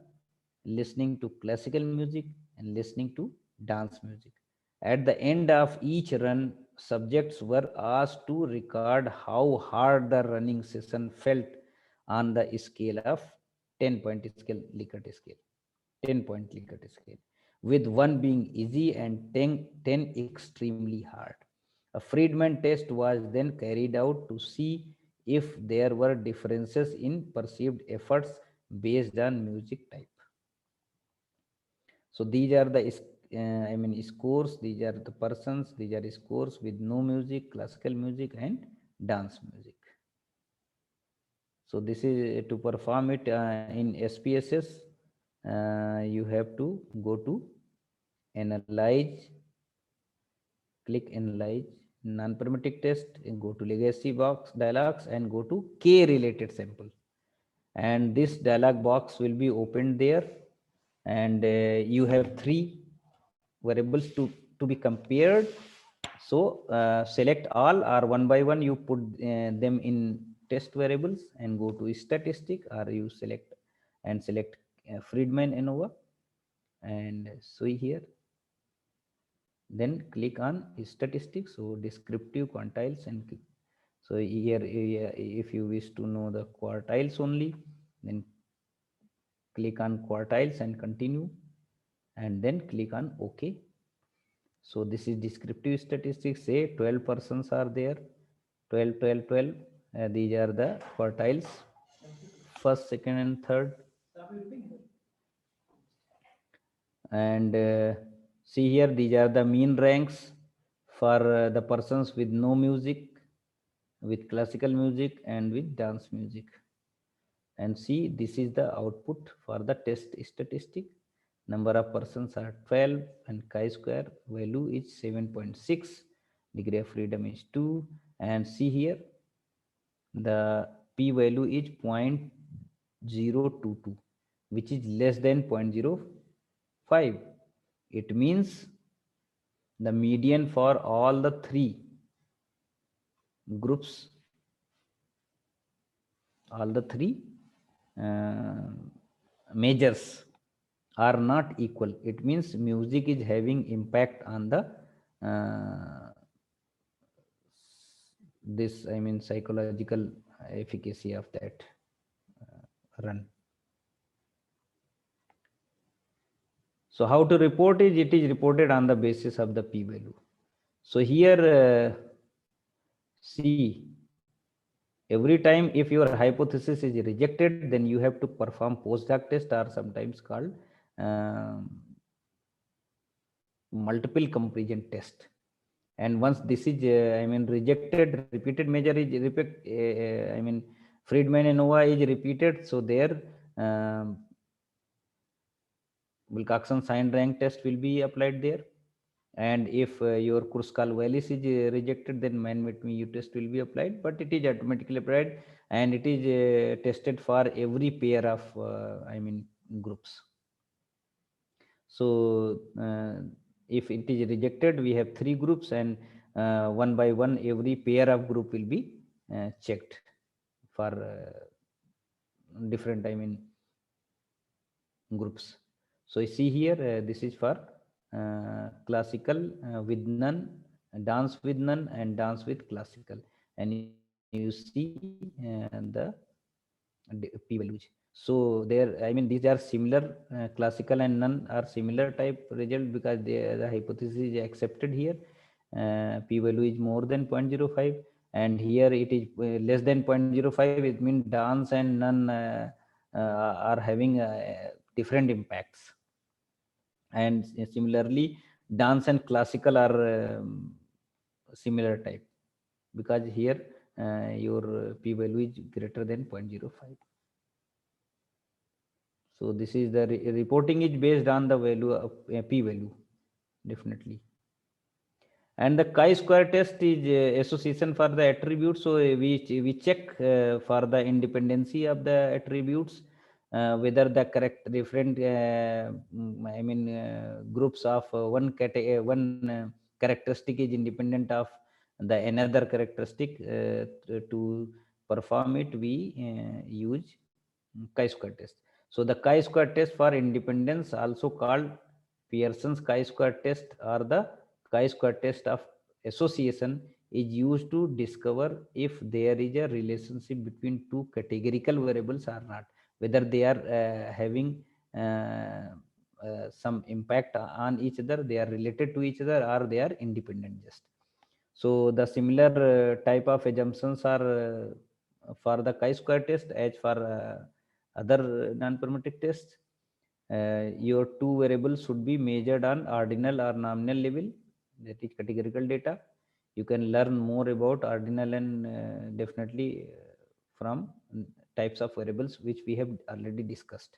listening to classical music, and listening to dance music. At the end of each run, subjects were asked to record how hard the running session felt on the scale of 10-point scale, Likert scale, 10-point Likert scale, with 1 being easy and 10 extremely hard. A Friedman test was then carried out to see if there were differences in perceived efforts based on music type. So these are the scores. These are the persons. These are scores with no music, classical music, and dance music. So this is to perform it in SPSS. You have to go to analyze, click analyze non-parametric test, and go to legacy box dialogues and go to K related sample. And this dialog box will be opened there, and you have three variables to be compared. So select all, or one by one you put them in test variables and go to statistic, or you select Friedman ANOVA and see here. Then click on statistics, so descriptive quantiles, and so here if you wish to know the quartiles only, then click on quartiles and continue, and then click on OK. So this is descriptive statistics. Say 12 persons are there, 12, 12, 12. These are the quartiles, first, second, and third. And see here, these are the mean ranks for the persons with no music, with classical music, and with dance music. And see, this is the output for the test statistic. Number of persons are 12, and chi-square value is 7.6, degree of freedom is 2, and see here the p-value is 0.022, which is less than 0.05. It means the median for all the three groups, all the three measures are not equal. It means music is having impact on the this psychological efficacy of that run. So how to report is, it is reported on the basis of the p-value. So here see, every time if your hypothesis is rejected, then you have to perform post-hoc test, or sometimes called multiple comparison test. And once this is rejected, repeated measure is Friedman ANOVA is repeated, so there Wilcoxon sign rank test will be applied there. And if your Kruskal-Wallis is rejected, then Mann-Whitney test will be applied, but it is automatically applied, and it is tested for every pair of groups. So if it is rejected, we have three groups, and one by one every pair of group will be checked for different groups. So you see here, this is for classical with none, dance with none, and dance with classical, and you see the p-values. So there, these are similar, classical and none are similar type result, because the hypothesis is accepted here. P-value is more than 0.05, and here it is less than 0.05. It means dance and none are having different impacts. And similarly, dance and classical are similar type, because here your p-value is greater than 0.05. So this is the reporting is based on the value of p-value, definitely. And the chi-square test is association for the attributes. So we check for the independency of the attributes, whether the correct different groups of one characteristic is independent of the another characteristic. To perform it, we use chi-square test. So the chi-square test for independence, also called Pearson's chi-square test, or the chi-square test of association, is used to discover if there is a relationship between two categorical variables or not, whether they are having some impact on each other, they are related to each other, or they are independent just. So the similar type of assumptions are for the chi-square test as for other non-parametric tests. Your two variables should be measured on ordinal or nominal level, that is categorical data. You can learn more about ordinal and definitely from types of variables which we have already discussed.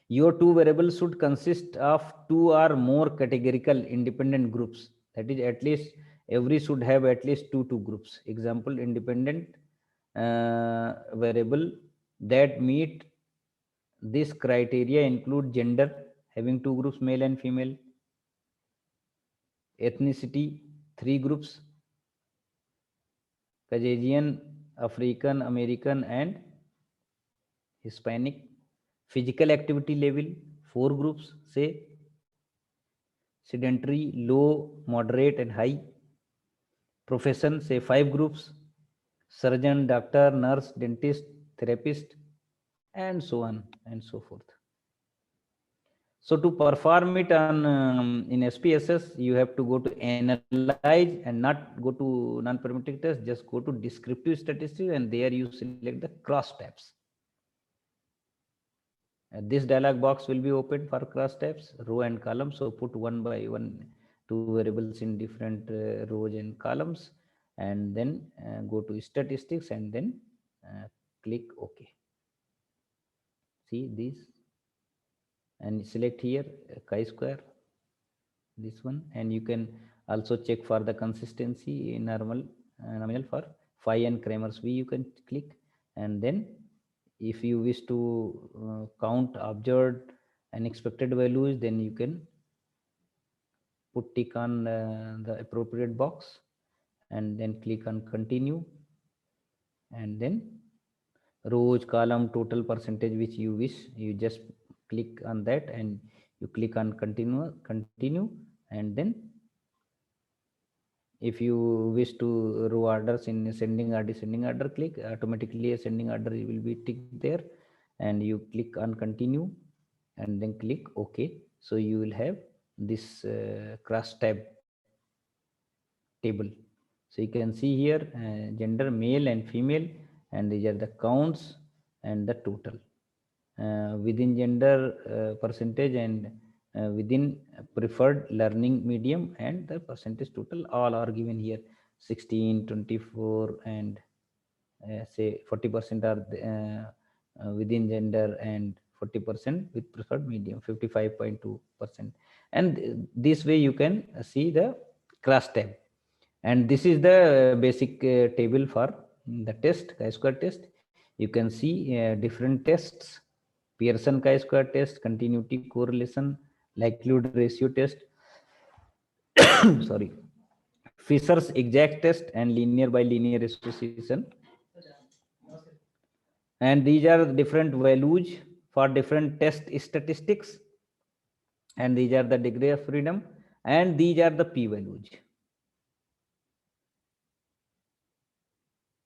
Your two variables should consist of two or more categorical independent groups. That is, at least every should have at least two groups. Example, independent variable that meet this criteria include gender, having two groups, male and female; ethnicity, three groups, Caucasian, African American, and Hispanic; physical activity level, four groups, say sedentary, low, moderate, and high; profession, say five groups: surgeon, doctor, nurse, dentist, therapist, and so on and so forth. So to perform it on in SPSS, you have to go to analyze and not go to non-parametric test. Just go to descriptive statistics, and there you select the cross tabs. This dialog box will be opened for cross tabs, row and column. So put one by one two variables in different rows and columns, and then go to statistics, and then click OK. See this, and select here chi-square, this one, and you can also check for the consistency in normal nominal for phi and Kramer's V. You can click, and then if you wish to count observed and expected values, then you can put tick on the appropriate box, and then click on continue, and then rows, column, total percentage which you wish, you just click on that, and you click on continue, and then if you wish to row orders in ascending or descending order, click automatically ascending order will be ticked there, and you click on continue, and then click OK. So you will have this cross tab table. So you can see here gender, male and female, and these are the counts and the total. Within gender percentage, and within preferred learning medium, and the percentage total, all are given here: 16, 24, and say 40% are within gender, and 40% with preferred medium, 55.2%. And this way you can see the cross tab. And this is the basic table for the test, chi-square test. You can see different tests: Pearson chi-square test, continuity correlation, likelihood ratio test, sorry, Fisher's exact test, and linear by linear association. And these are different values for different test statistics, and these are the degree of freedom, and these are the p-values.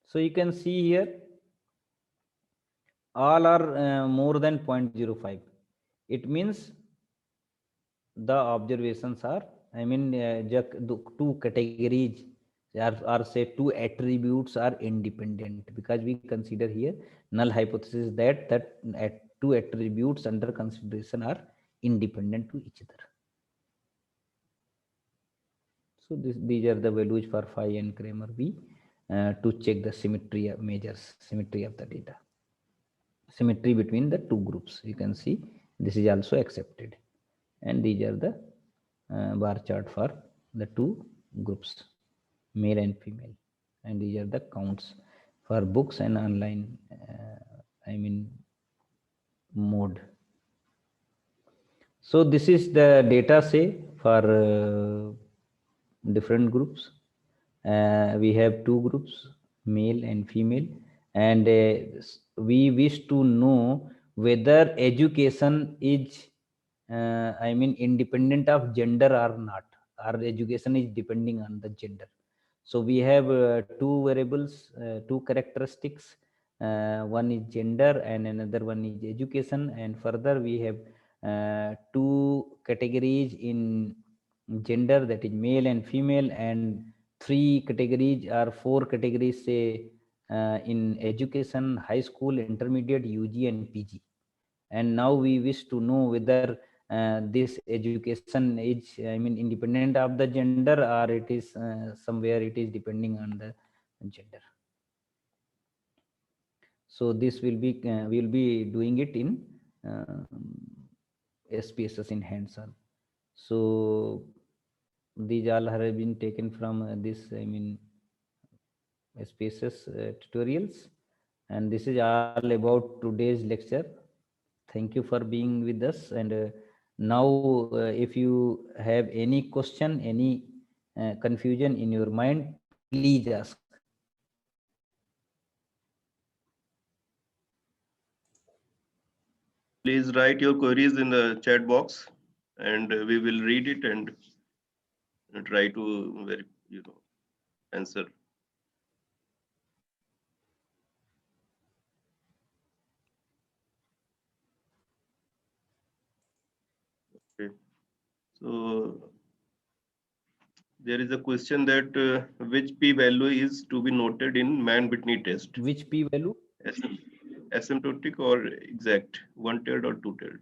So you can see here all are more than 0.05. It means the observations are, I mean, two categories or say two attributes are independent, because we consider here null hypothesis that two attributes under consideration are independent to each other. So these are the values for phi and Kramer V to check the symmetry of measures, symmetry of the data, symmetry between the two groups. You can see this is also accepted, and these are the bar chart for the two groups, male and female, and these are the counts for books and online I mean mode. So this is the data say for different groups. We have two groups, male and female, and we wish to know whether education is I mean independent of gender or not, or education is depending on the gender. So we have two variables, two characteristics. One is gender and another one is education, and further we have two categories in gender, that is male and female, and three categories or four categories, say in education, high school, intermediate, UG and PG. And now we wish to know whether this education is, I mean, independent of the gender, or it is somewhere it is depending on the gender. So this will be we will be doing it in SPSS in hands-on. So these all have been taken from this, I mean, SPSS tutorials, and this is all about today's lecture. Thank you for being with us. And now, if you have any question, any confusion in your mind, please ask. Please write your queries in the chat box, and we will read it and try to answer. Okay. So there is a question that which p-value is to be noted in Mann-Whitney test? Which p-value? Asymptotic or exact, one-tailed or two-tailed?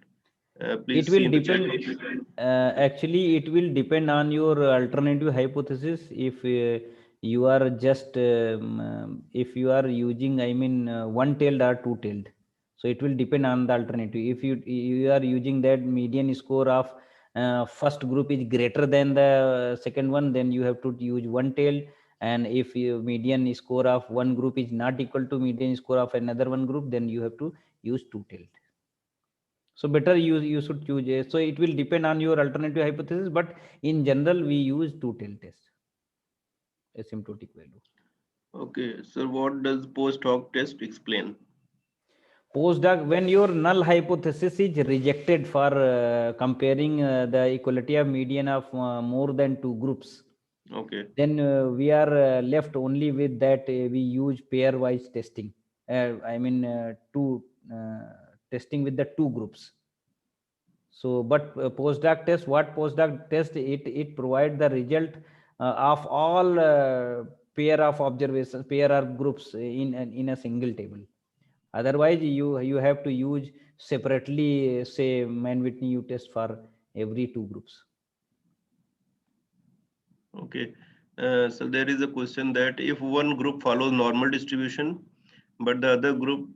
It Please will see in the chat depend. box. Actually, it will depend on your alternative hypothesis. If you are just if you are using, I mean, one-tailed or two-tailed, so it will depend on the alternative. If you are using that median score of first group is greater than the second one, then you have to use one-tailed. And if your median score of one group is not equal to median score of another one group, then you have to use two-tailed. So better you should choose a, so it will depend on your alternative hypothesis, but in general we use two-tailed test, asymptotic value. Okay, so what does post hoc test explain? Post hoc, when your null hypothesis is rejected for comparing the equality of median of more than two groups, Okay. then we are left only with that we use pair-wise testing. I mean, two testing with the two groups. So, but postdoc test, what postdoc test, it provide the result of all pair of observations, pair of groups in a single table. Otherwise, you have to use separately, say, Mann-Whitney U test for every two groups. Okay. So there is a question that if one group follows normal distribution, but the other group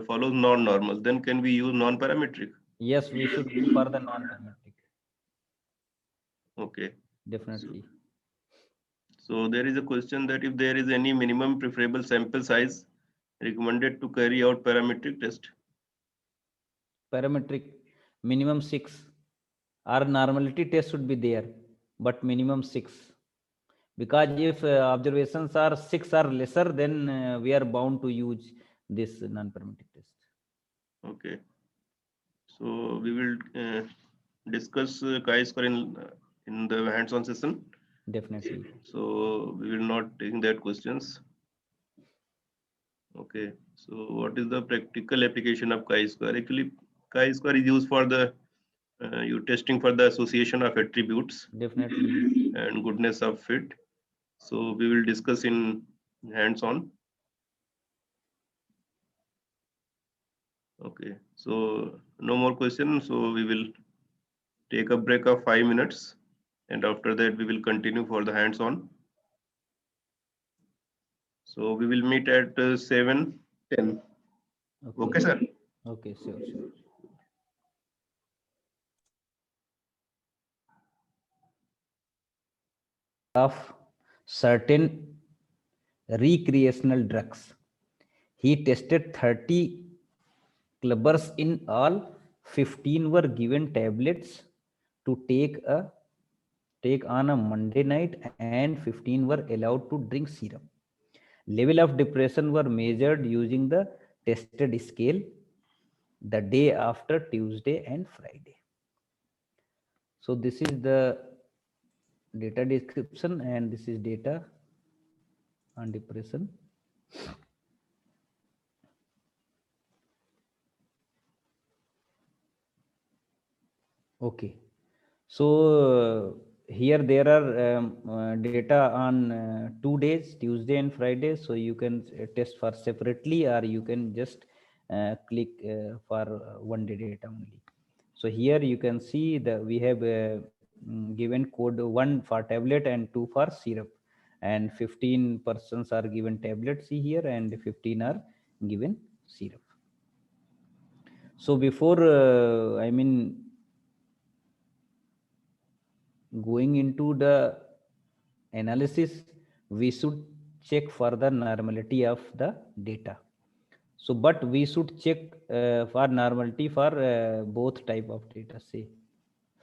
follows non-normal, then can we use non-parametric? Yes, we should go for the non-parametric. Okay. Definitely. So there is a question that if there is any minimum preferable sample size recommended to carry out parametric test. Parametric, minimum 6. Our normality test should be there, but minimum 6. Because if observations are 6 or lesser, then we are bound to use this non-parametric test. Okay. So we will discuss chi-square in the hands-on session. Definitely. So we will not take that questions. Okay. So what is the practical application of chi-square? Actually, chi-square is used for the you testing for the association of attributes Definitely. and goodness of fit. So we will discuss in hands-on. Okay. So no more questions. So we will take a break of 5 minutes, and after that we will continue for the hands-on. So we will meet at 7:10. Okay, sir. Okay, sure. Of certain recreational drugs. He tested 30 clubbers in all. 15 were given tablets to take on a Monday night, and 15 were allowed to drink serum. Level of depression were measured using the tested scale the day after Tuesday and Friday. So this is the data description, and this is data on depression. Okay. So here there are data on 2 days, Tuesday and Friday. So you can test for separately, or you can just click for 1 day data only. So here you can see that we have given code 1 for tablet and 2 for syrup, and 15 persons are given tablet, see here, and 15 are given syrup. So before going into the analysis, we should check for the normality of the data. So but we should check for normality for both type of data. Say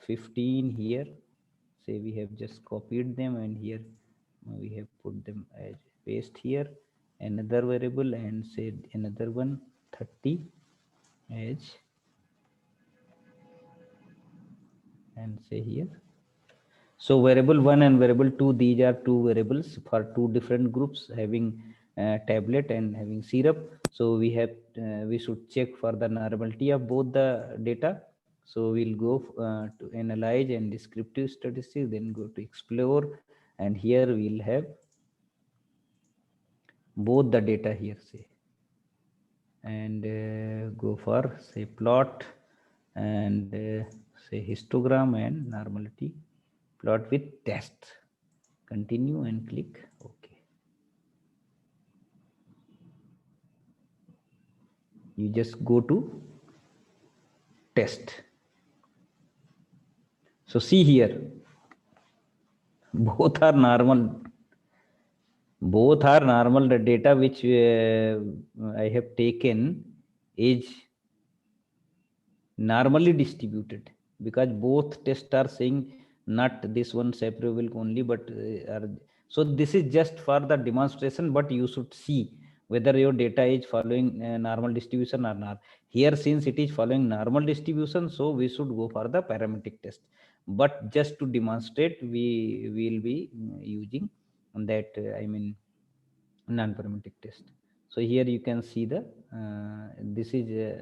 15 here, say we have just copied them, and here we have put them as paste here, another variable, and say another one 30 as, and say here. So variable 1 and variable 2, these are two variables for two different groups having tablet and having syrup. So we should check for the normality of both the data. So we'll go to analyze and descriptive statistics, then go to explore, and here we'll have both the data here, say, and go for say plot, and say histogram and normality plot with test. Continue and click OK. You just go to test. So see here, both are normal. Both are normal. The data which I have taken is normally distributed, because both tests are saying not this one separable only, but so this is just for the demonstration, but you should see whether your data is following normal distribution or not. Here, since it is following normal distribution, so we should go for the parametric test. But just to demonstrate, we will be using that non-parametric test. So here you can see the this is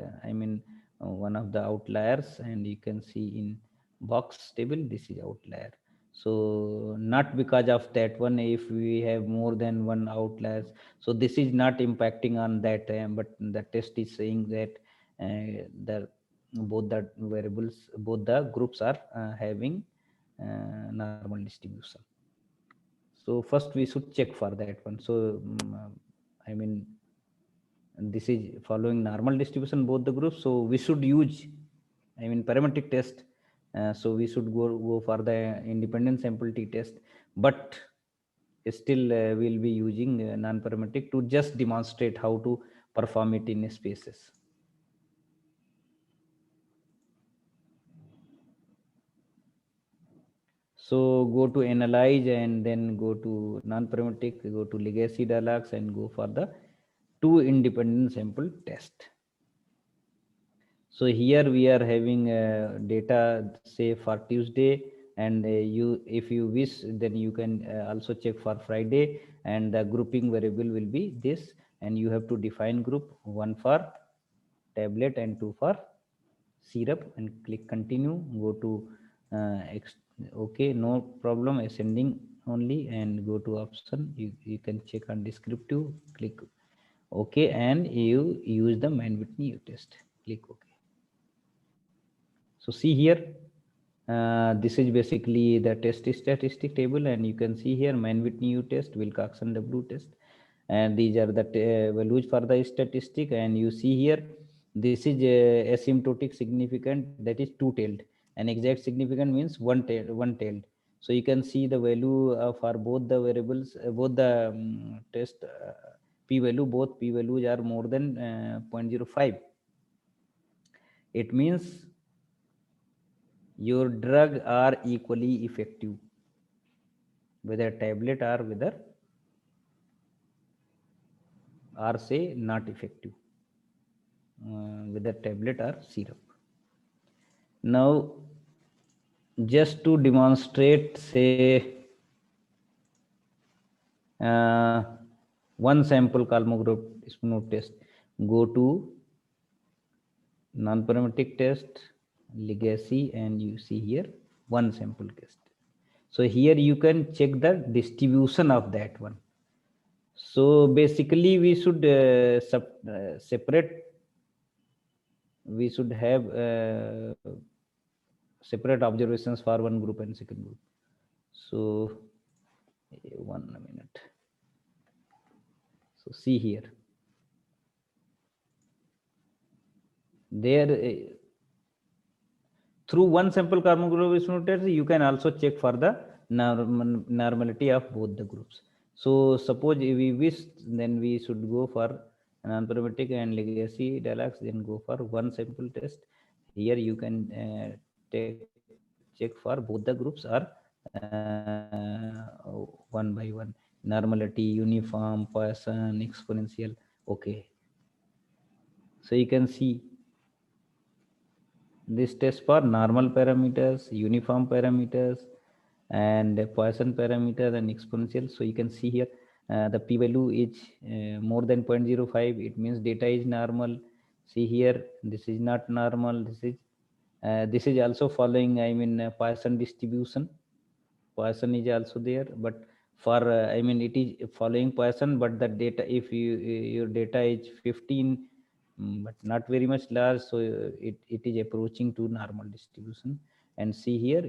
one of the outliers, and you can see in box table this is outlier. So not because of that one, if we have more than one outliers, so this is not impacting on that, but the test is saying that the both the variables, both the groups are having normal distribution. So first we should check for that one. So I mean this is following normal distribution both the groups, so we should use parametric test. So we should go for the independent sample t test, but still we'll be using non-parametric to just demonstrate how to perform it in spaces. So go to analyze, and then go to non-parametric, go to legacy dialogs, and go for the two independent sample test. So here we are having data, say for Tuesday, and if you wish, then you can also check for Friday, and the grouping variable will be this, and you have to define group 1 for tablet and 2 for syrup, and click continue. Go to okay, no problem, ascending only, and go to option. You can check on descriptive, click OK, and you use the Mann-Whitney U test, click OK. So see here, this is basically the test statistic table, and you can see here Mann-Whitney U test, Wilcoxon W test, and these are the values for the statistic. And you see here, this is asymptotic significant, that is two-tailed, and exact significant means one-tailed. So you can see the value for both the variables, both the test p-value, both p-values are more than 0.05. It means your drug are equally effective, whether tablet or whether or say not effective, whether tablet or syrup. Now just to demonstrate, say one sample Kolmogorov Smirnov test, go to non-parametric test, legacy, and you see here one sample test. So here you can check the distribution of that one. So basically we should separate, we should have separate observations for one group and second group. So 1 minute. So see here, there through one sample carbon test, you can also check for the normality of both the groups. So suppose if we wish, then we should go for non-parametric and legacy dialogues, then go for one sample test. Here you can check for both the groups are one by one, normality, uniform, Poisson, exponential. Okay, so you can see this test for normal parameters, uniform parameters, and Poisson parameter and exponential. So you can see here the p-value is more than 0.05. It means data is normal. See here, this is not normal. This is also following, I mean, Poisson distribution. Poisson is also there, but for I mean, it is following Poisson, but the data, if your data is 15, but not very much large, so it is approaching to normal distribution. And see here,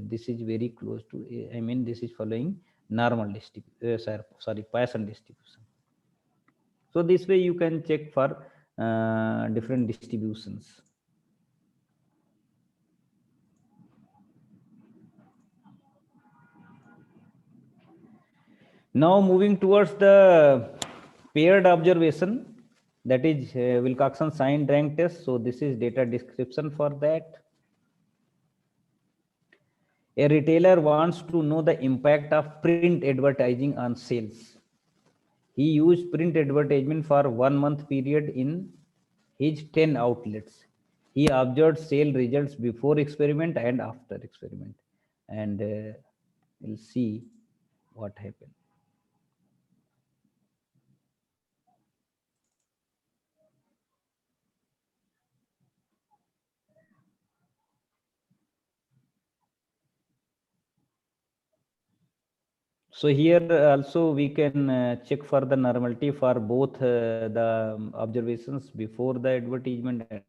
this is very close to, I mean, this is following normal distribution, sorry, Poisson distribution. So this way you can check for different distributions. Now moving towards the paired observation, that is Wilcoxon signed rank test. So this is data description for that. A retailer wants to know the impact of print advertising on sales. He used print advertisement for 1 month period in his 10 outlets. He observed sale results before experiment and after experiment. And we'll see what happened. So here also we can check for the normality for both the observations before the advertisement and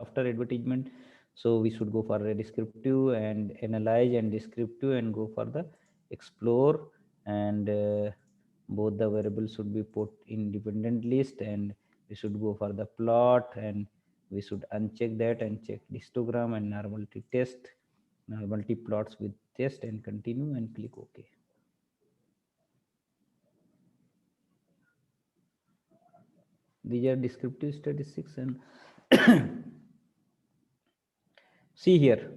after advertisement. So we should go for a descriptive and analyze and descriptive and go for the explore, and both the variables should be put in dependent list, and we should go for the plot, and we should uncheck that and check histogram and normality test, normality plots with test, and continue and click OK. These are descriptive statistics. And see here,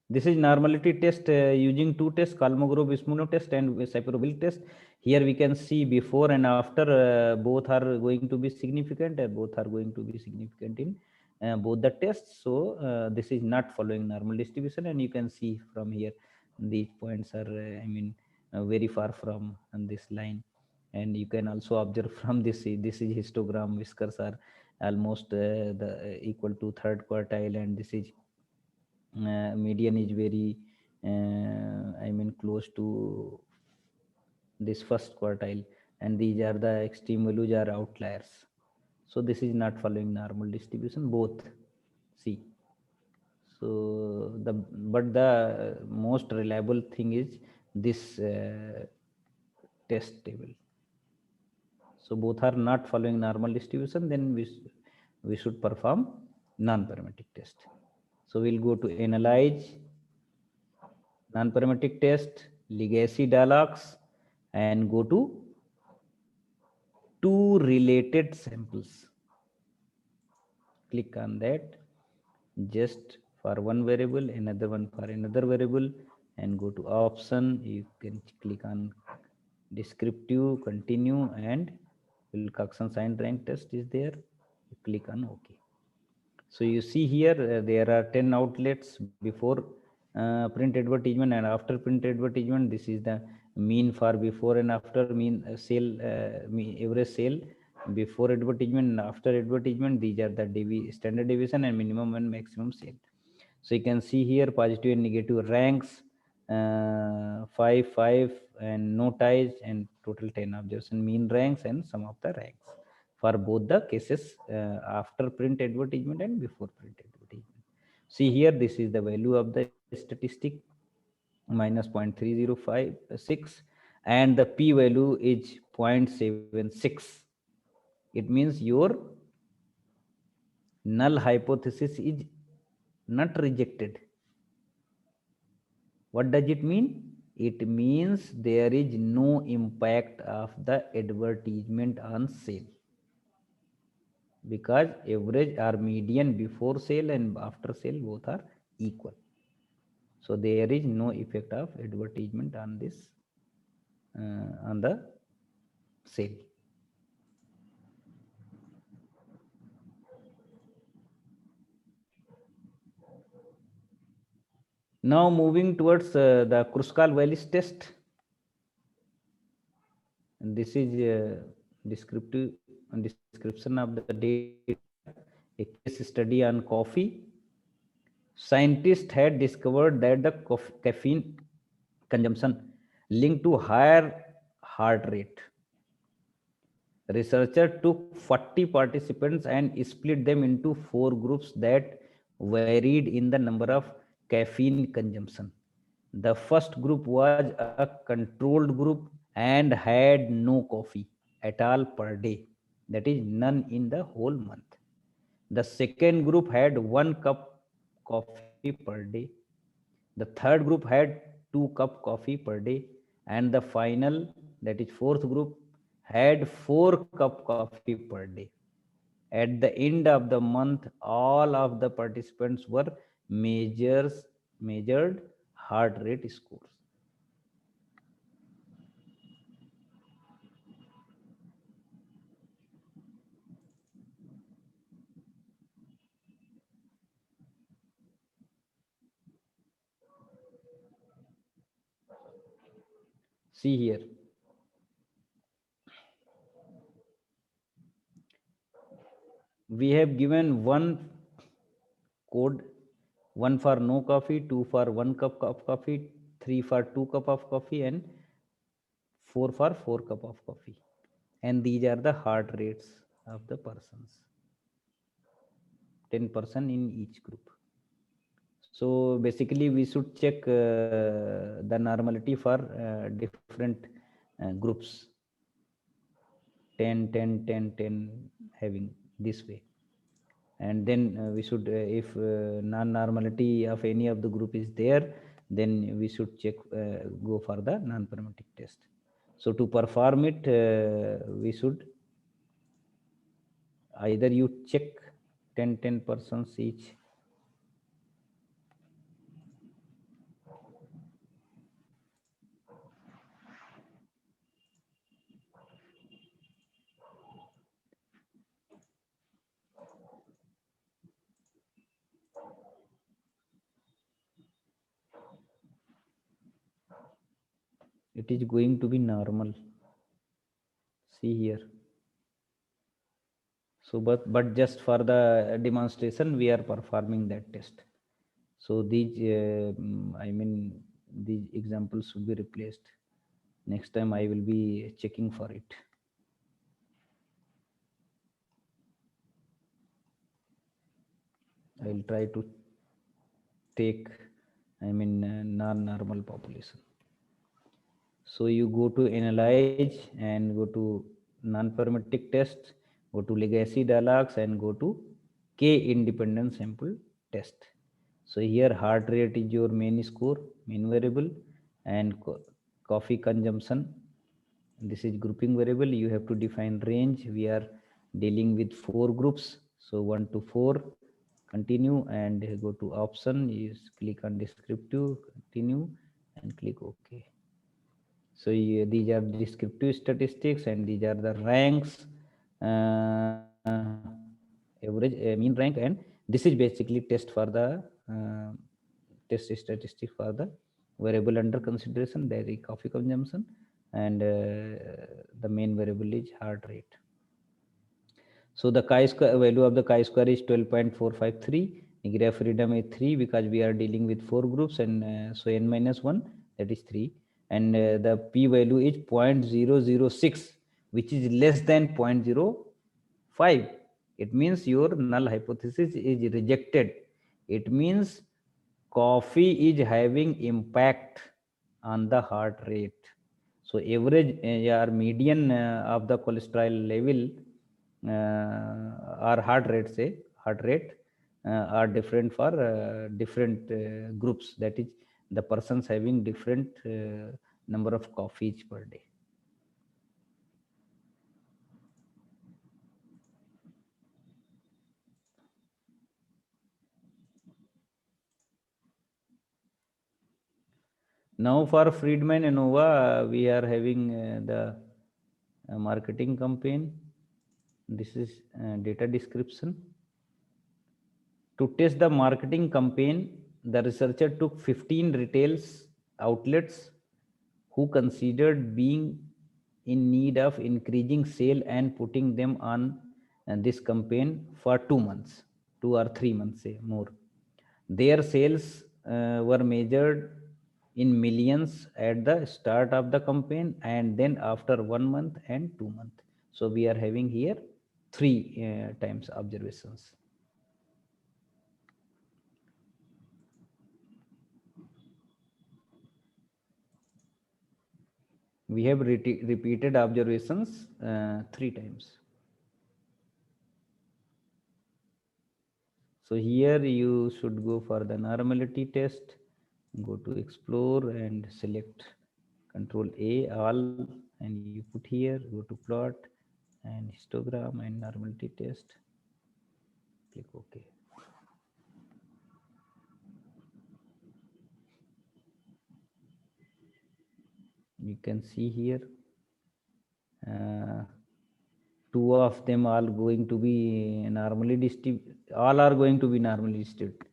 this is normality test using two tests, Kolmogorov-Smirnov test and Shapirovic test. Here we can see before and after, both are going to be significant, and both are going to be significant in both the tests. So this is not following normal distribution, and you can see from here these points are I mean very far from this line. And you can also observe from this is histogram, whiskers are almost equal to third quartile, and this is median is very I mean close to this first quartile, and these are the extreme values are outliers. So this is not following normal distribution both. See, so but the most reliable thing is this test table. So both are not following normal distribution, then we should perform non-parametric test. So we'll go to analyze, non-parametric test, legacy dialogues, and go to two related samples. Click on that, just for one variable, another one for another variable, and go to option. You can click on descriptive, continue, and Wilcoxon signed rank test is there. You click on OK. So you see here there are 10 outlets before print advertisement and after print advertisement. This is the mean for before and after, mean sale, average sale before advertisement and after advertisement. These are the standard deviation and minimum and maximum sale. So you can see here positive and negative ranks 5, 5, and no ties, and total 10 observation, mean ranks, and sum of the ranks for both the cases, after print advertisement and before print advertisement. See here, this is the value of the statistic, minus 0.3056, and the p value is 0.76. It means your null hypothesis is not rejected. What does it mean? It means there is no impact of the advertisement on sale, because average or median before sale and after sale both are equal. So there is no effect of advertisement on this, on the sale. Now moving towards the Kruskal-Wallis test. And this is descriptive description of the data, a case study on coffee. Scientists had discovered that the caffeine consumption linked to higher heart rate. Researchers took 40 participants and split them into 4 groups that varied in the number of caffeine consumption. The first group was a controlled group and had no coffee at all per day, that is, none in the whole month. The second group had 1 cup coffee per day. The third group had 2 cup coffee per day, and the final, that is fourth group, had 4 cup coffee per day. At the end of the month, all of the participants were measured heart rate scores. See here. We have given one code, 1 for no coffee, 2 for 1 cup of coffee, 3 for 2 cup of coffee, and 4 for 4 cup of coffee. And these are the heart rates of the persons, 10% in each group. So basically we should check the normality for different groups, 10, 10, 10, 10, having this way. And then we should, if non-normality of any of the group is there, then we should check, go for the non-parametric test. So to perform it, we should either you check 10% each. It is going to be normal. See here. So but just for the demonstration we are performing that test. So these I mean these examples should be replaced. Next time I will be checking for it. I will try to take, I mean, non-normal population. So you go to analyze and go to non-parametric test, go to legacy dialogues and go to K independent sample test. So here heart rate is your main score, main variable, and coffee consumption. This is grouping variable. You have to define range. We are dealing with 4 groups. So 1 to 4, continue and go to option. You click on descriptive, continue and click OK. So these are descriptive statistics and these are the ranks, average, mean rank, and this is basically test for the test statistic for the variable under consideration, that is coffee consumption, and the main variable is heart rate. So the chi-square value of the chi-square is 12.453. Degree of freedom is 3 because we are dealing with 4 groups, and so n minus 1. that is 3, and the p value is 0.006, which is less than 0.05. It means your null hypothesis is rejected. It means coffee is having impact on the heart rate. So average or median of the cholesterol level or heart rate are different for different groups. That is, the persons having different number of coffees per day. Now for Friedman Innova, we are having the marketing campaign. This is data description. To test the marketing campaign, the researcher took 15 retail outlets who considered being in need of increasing sale and putting them on this campaign for 2 months, 2 or 3 months, say more. Their sales were measured in millions at the start of the campaign and then after 1 month and 2 months. So we are having here 3 times observations. We have repeated observations 3 times. So here you should go for the normality test, go to explore and select Control A all, and you put here, go to plot and histogram and normality test, click OK. You can see here 2 of them are going to be normally distributed, all are going to be normally distributed.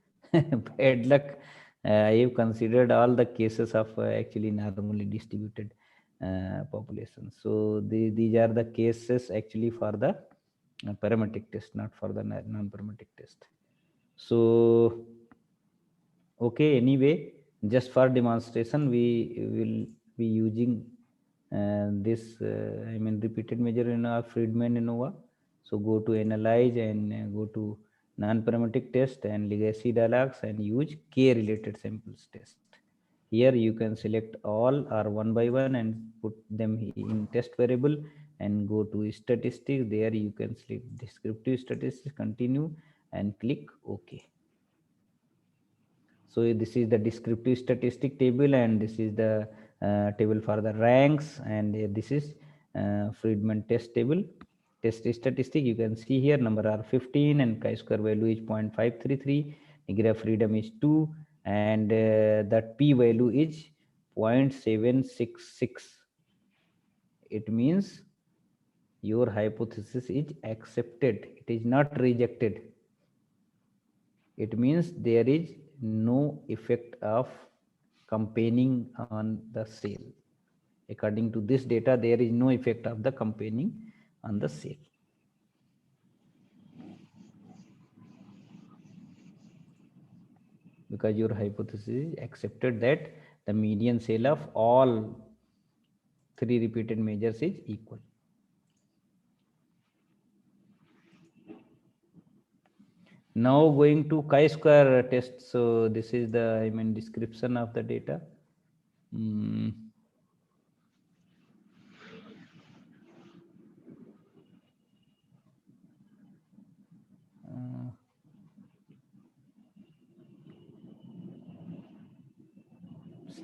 Bad luck. I have considered all the cases of actually normally distributed population. So these are the cases actually for the parametric test, not for the non-parametric test. So okay, anyway, just for demonstration, we will be using this repeated measure in our Friedman Innova. So go to analyze and go to non-parametric test and legacy dialogues and use k-related samples test. Here you can select all or one by one and put them in test variable and go to statistics. There you can select descriptive statistics, continue and click OK. So this is the descriptive statistic table, and this is the table for the ranks, and this is Friedman test table. Test statistic, you can see here number are 15 and chi-square value is 0.533, degree of freedom is 2, and that p value is 0.766. It means your hypothesis is accepted, it is not rejected. It means there is no effect of campaigning on the sale. According to this data, there is no effect of the campaigning on the sale. Because your hypothesis is accepted that the median sale of all 3 repeated measures is equal. Now going to chi-square test. So this is the description of the data.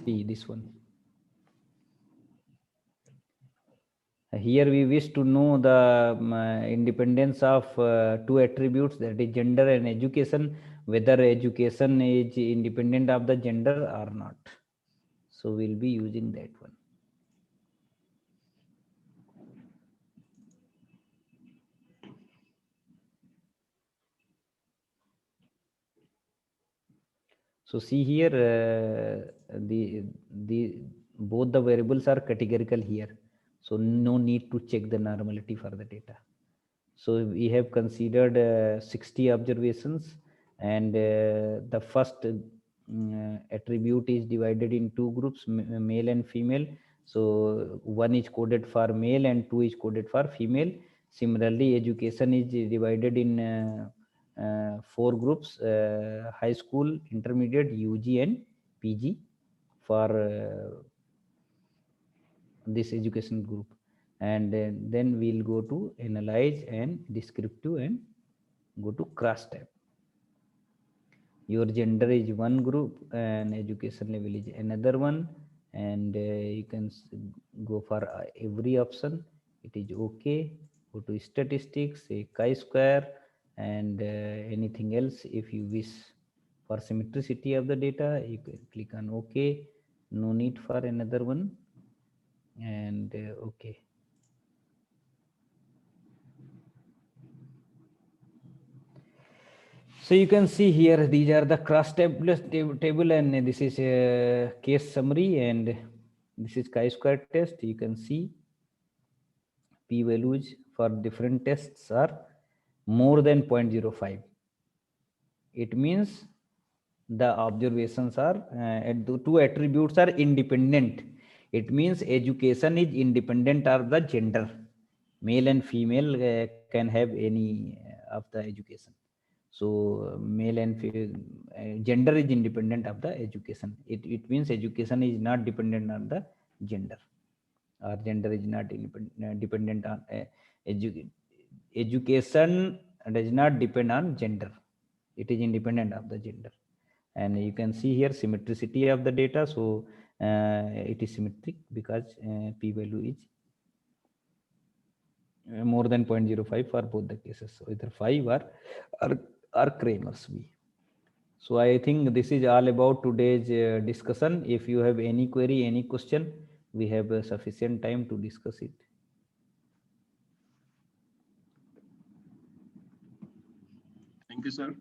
See this one. Here we wish to know the independence of 2 attributes, that is gender and education, whether education is independent of the gender or not. So we'll be using that one. So see here, both the variables are categorical here. So no need to check the normality for the data. So we have considered 60 observations, and the first attribute is divided in two groups, male and female. So one is coded for male and two is coded for female. Similarly, education is divided in four groups: high school, intermediate, UG, and PG for this education group. And then we'll go to analyze and descriptive and go to cross tab. Your gender is one group and education level is another one, and you can go for every option. It is okay. Go to statistics, say chi-square, and anything else. If you wish for symmetricity of the data, you can click on okay. No need for another one, and okay. So you can see here, these are the cross table, and this is a case summary, and this is chi-square test. You can see p values for different tests are more than 0.05. It means the observations are and the two attributes are independent. It means education is independent of the gender. Male and female can have any of the education. So male and gender is independent of the education. It means education is not dependent on the gender, or gender is not dependent on education does not depend on gender. It is independent of the gender. And you can see here symmetricity of the data. So it is symmetric because p value is more than 0.05 for both the cases. So either 5 or Kramer's V. So I think this is all about today's discussion. If you have any query, any question, we have sufficient time to discuss it. Thank you, sir.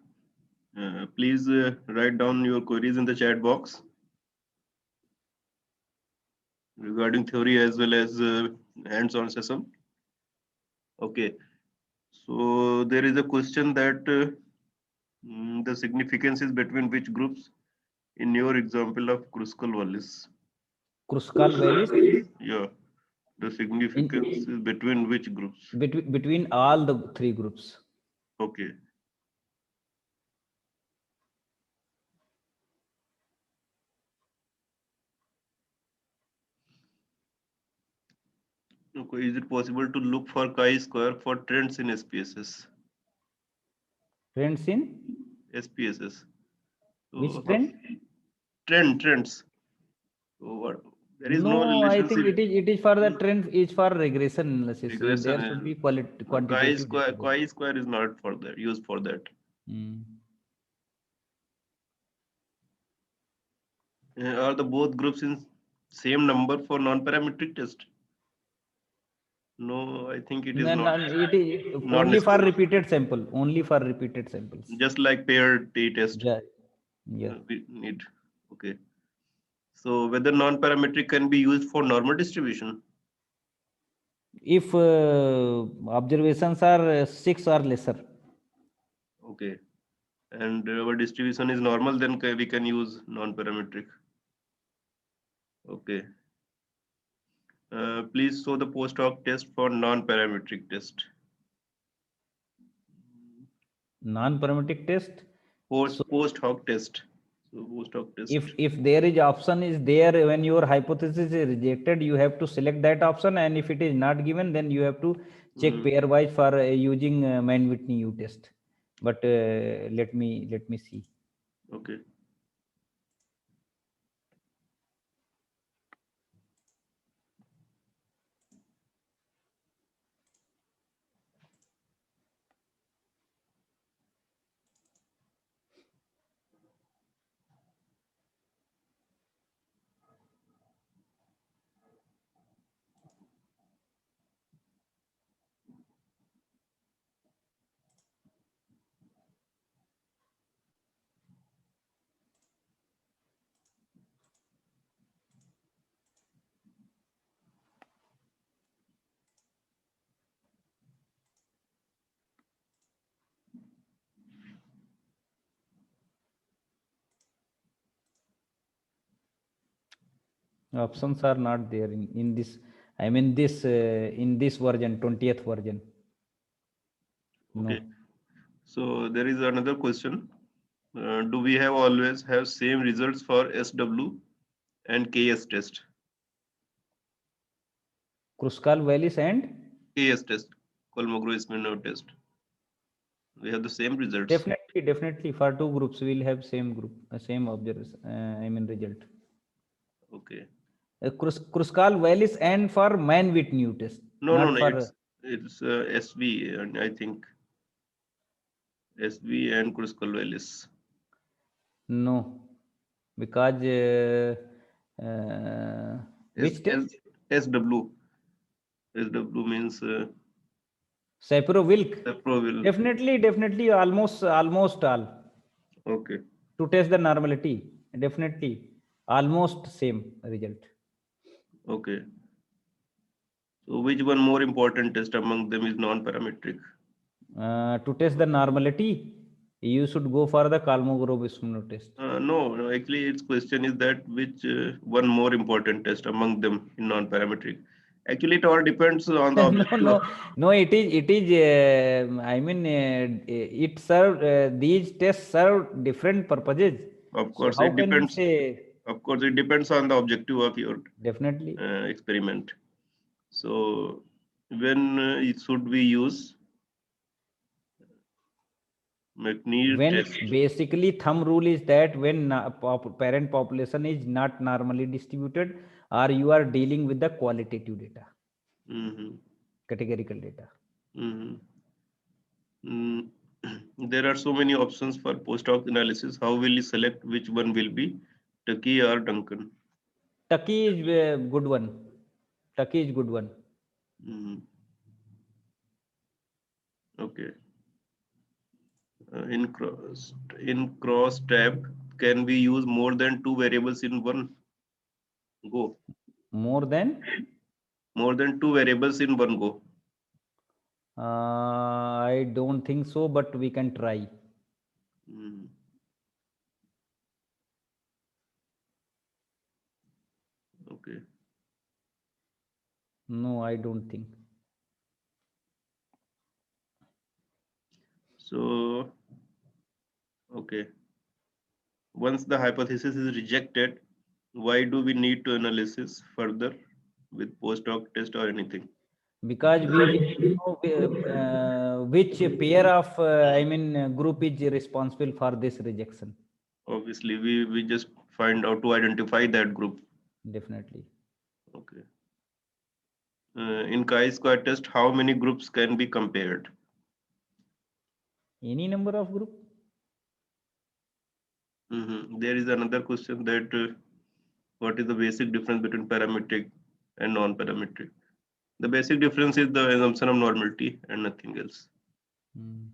Please write down your queries in the chat box regarding theory as well as hands-on session. Okay. So there is a question that the significance is between which groups in your example of Kruskal-Wallis? Kruskal-Wallis? Yeah. The significance is between which groups? Between all the three groups. Okay. Okay. Is it possible to look for chi-square for trends in SPSS? Trends in? SPSS. So, Which trend? Trends. So what? There is no No, I think relationship. it is for the trend, is for regression analysis. So there Regression. should be quantitative data. Chi-square is not for that. Used for that. Are the both groups in same number for non-parametric test? No, I think it is No, not. it is Not only for necessary. repeated sample. Only for repeated samples. Just like paired t-test. Yeah. We need. Okay. So whether non-parametric can be used for normal distribution? If observations are 6 or lesser. Okay. And our distribution is normal, then we can use non-parametric. Okay. Please show the post hoc test for non-parametric test. Non-parametric test? Post hoc test. So post hoc test. If there is option is there, when your hypothesis is rejected, you have to select that option, and if it is not given, then you have to check pairwise for using Mann-Whitney U test. But let me see. Okay. Options are not there in this. I mean this in this version, 20th version. No. Okay. So there is another question. Do we have always have same results for SW and KS test? Kruskal-Wallis and KS test, Kolmogorov-Smirnov test. We have the same results. definitely for two groups we'll have same group, same observers. I mean result. Okay. Kruskal-Wallis and for Mann-Whitney test, No, not for it's SV, and I think SV and Kruskal-Wallis. no, because which test? SW. SW means Sapiro-Wilk. Sapro-Wilk. Definitely, almost all. Okay. To test the normality, definitely, almost same result. Okay. So which one more important test among them is non-parametric? To test the normality, you should go for the Kolmogorov-Smirnov test. No, actually, its question is that which one more important test among them in non-parametric. Actually, it all depends on the no, objective. no. It is. I mean, it serve these tests serve different purposes. Of So course, how it can we depends. say? Of course, it depends on the objective of your Definitely. experiment. So, when should we use McNeil When test? basically thumb rule is that when parent population is not normally distributed, or you are dealing with the qualitative data, Mhm, categorical data. mhm. Mm, There are so many options for post-hoc analysis. How will you select which one will be Tucky or Duncan? Tucky is a good one. Tucky is good one. Mhm. Okay. In cross tab, can we use more than two variables in one go? More than More than two variables in one go. I don't think so, but we can try. Mhm. Okay. No, I don't think. So, okay. Once the hypothesis is rejected, why do we need to analysis further with post-hoc test or anything? Because we need to know which pair of group is responsible for this rejection. Obviously, we just find out to identify that group. Definitely. Okay. In chi-square test, how many groups can be compared? Any number of group. There is another question that what is the basic difference between parametric and non-parametric? The basic difference is the assumption of normality and nothing else. Hmm.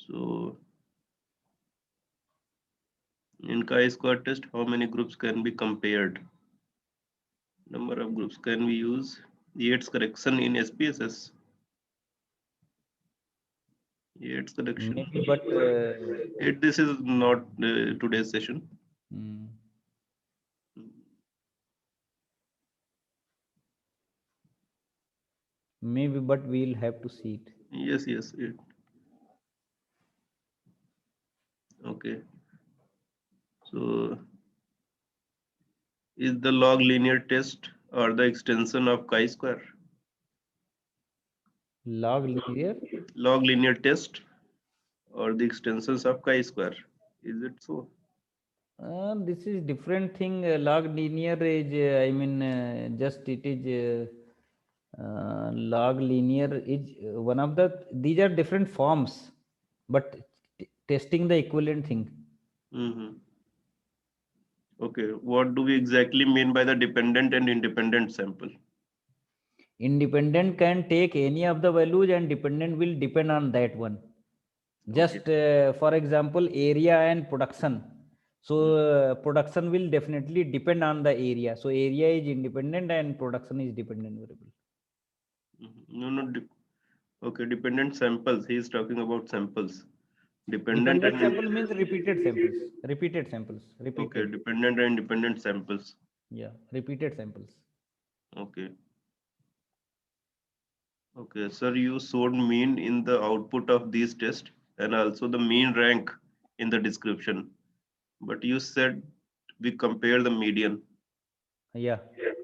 So in chi-square test, how many groups can be compared? Number of groups. Can we use Yates correction in SPSS? Yates correction. Maybe, but This is not today's session. hmm. Maybe, but we'll have to see it. Yes. Okay. So is the log linear test or the extension of chi-square? Log linear. Log linear test or the extensions of chi-square? Is it so? This is different thing. Log linear is, just it is log linear is one of the, these are different forms, but testing the equivalent thing. Mhm. Okay. What do we exactly mean by the dependent and independent sample? Independent can take any of the values and dependent will depend on that one. Okay. Just for example, area and production. So production will definitely depend on the area. So area is independent and production is dependent variable. No. Okay. Dependent samples. He is talking about samples. Dependent and sample means repeated samples. Repeated. okay, dependent and independent samples. Yeah, repeated samples. Okay. Okay, sir, you showed mean in the output of these tests and also the mean rank in the description. But you said we compare the median. Yeah.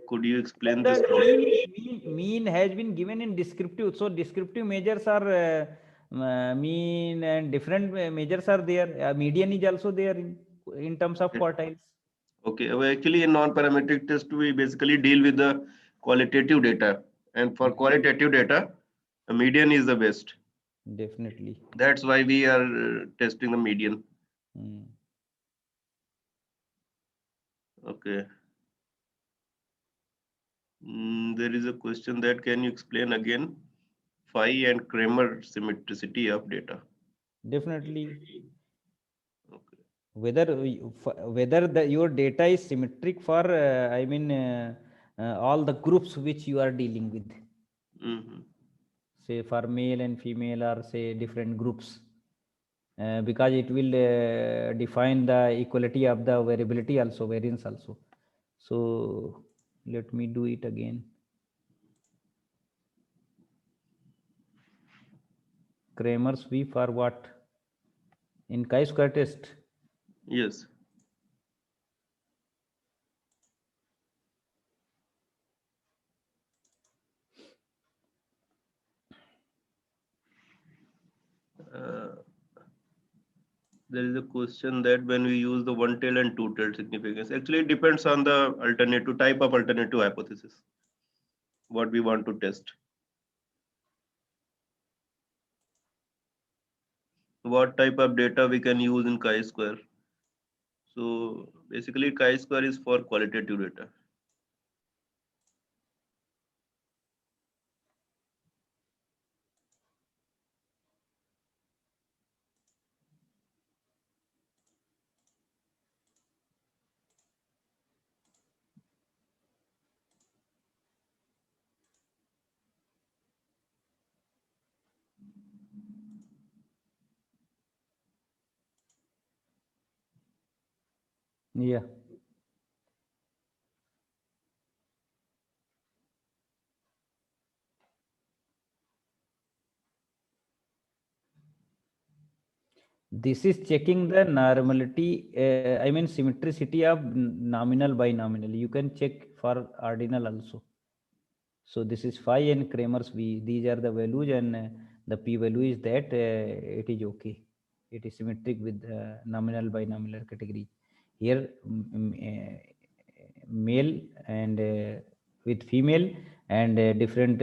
Could you explain The this part? mean has been given in descriptive. So descriptive measures are mean, and different measures are there. Median is also there in terms of Okay. quartiles. Okay, well, actually in non-parametric test, we basically deal with the qualitative data. And for qualitative data, the median is the best. Definitely. That's why we are testing the median. Mm. Okay. There is a question that can you explain again phi and Kramer symmetricity of data? Definitely. Okay. Whether your data is symmetric for all the groups which you are dealing with, Mhm. say for male and female, or say different groups, because it will define the equality of the variability also, variance also. So let me do it again. Kramer's V for what? In chi-square test. Yes. Uh, there is a question that when we use the one-tailed and two-tailed significance, actually it depends on the alternative type of alternative hypothesis, what we want to test. What type of data we can use in chi-square. So basically chi-square is for qualitative data. Yeah. This is checking the normality, symmetricity of nominal by nominal. You can check for ordinal also. So this is phi and Kramer's V. These are the values, and the p value is that it is okay. It is symmetric with nominal by nominal category. Here, male and with female, and different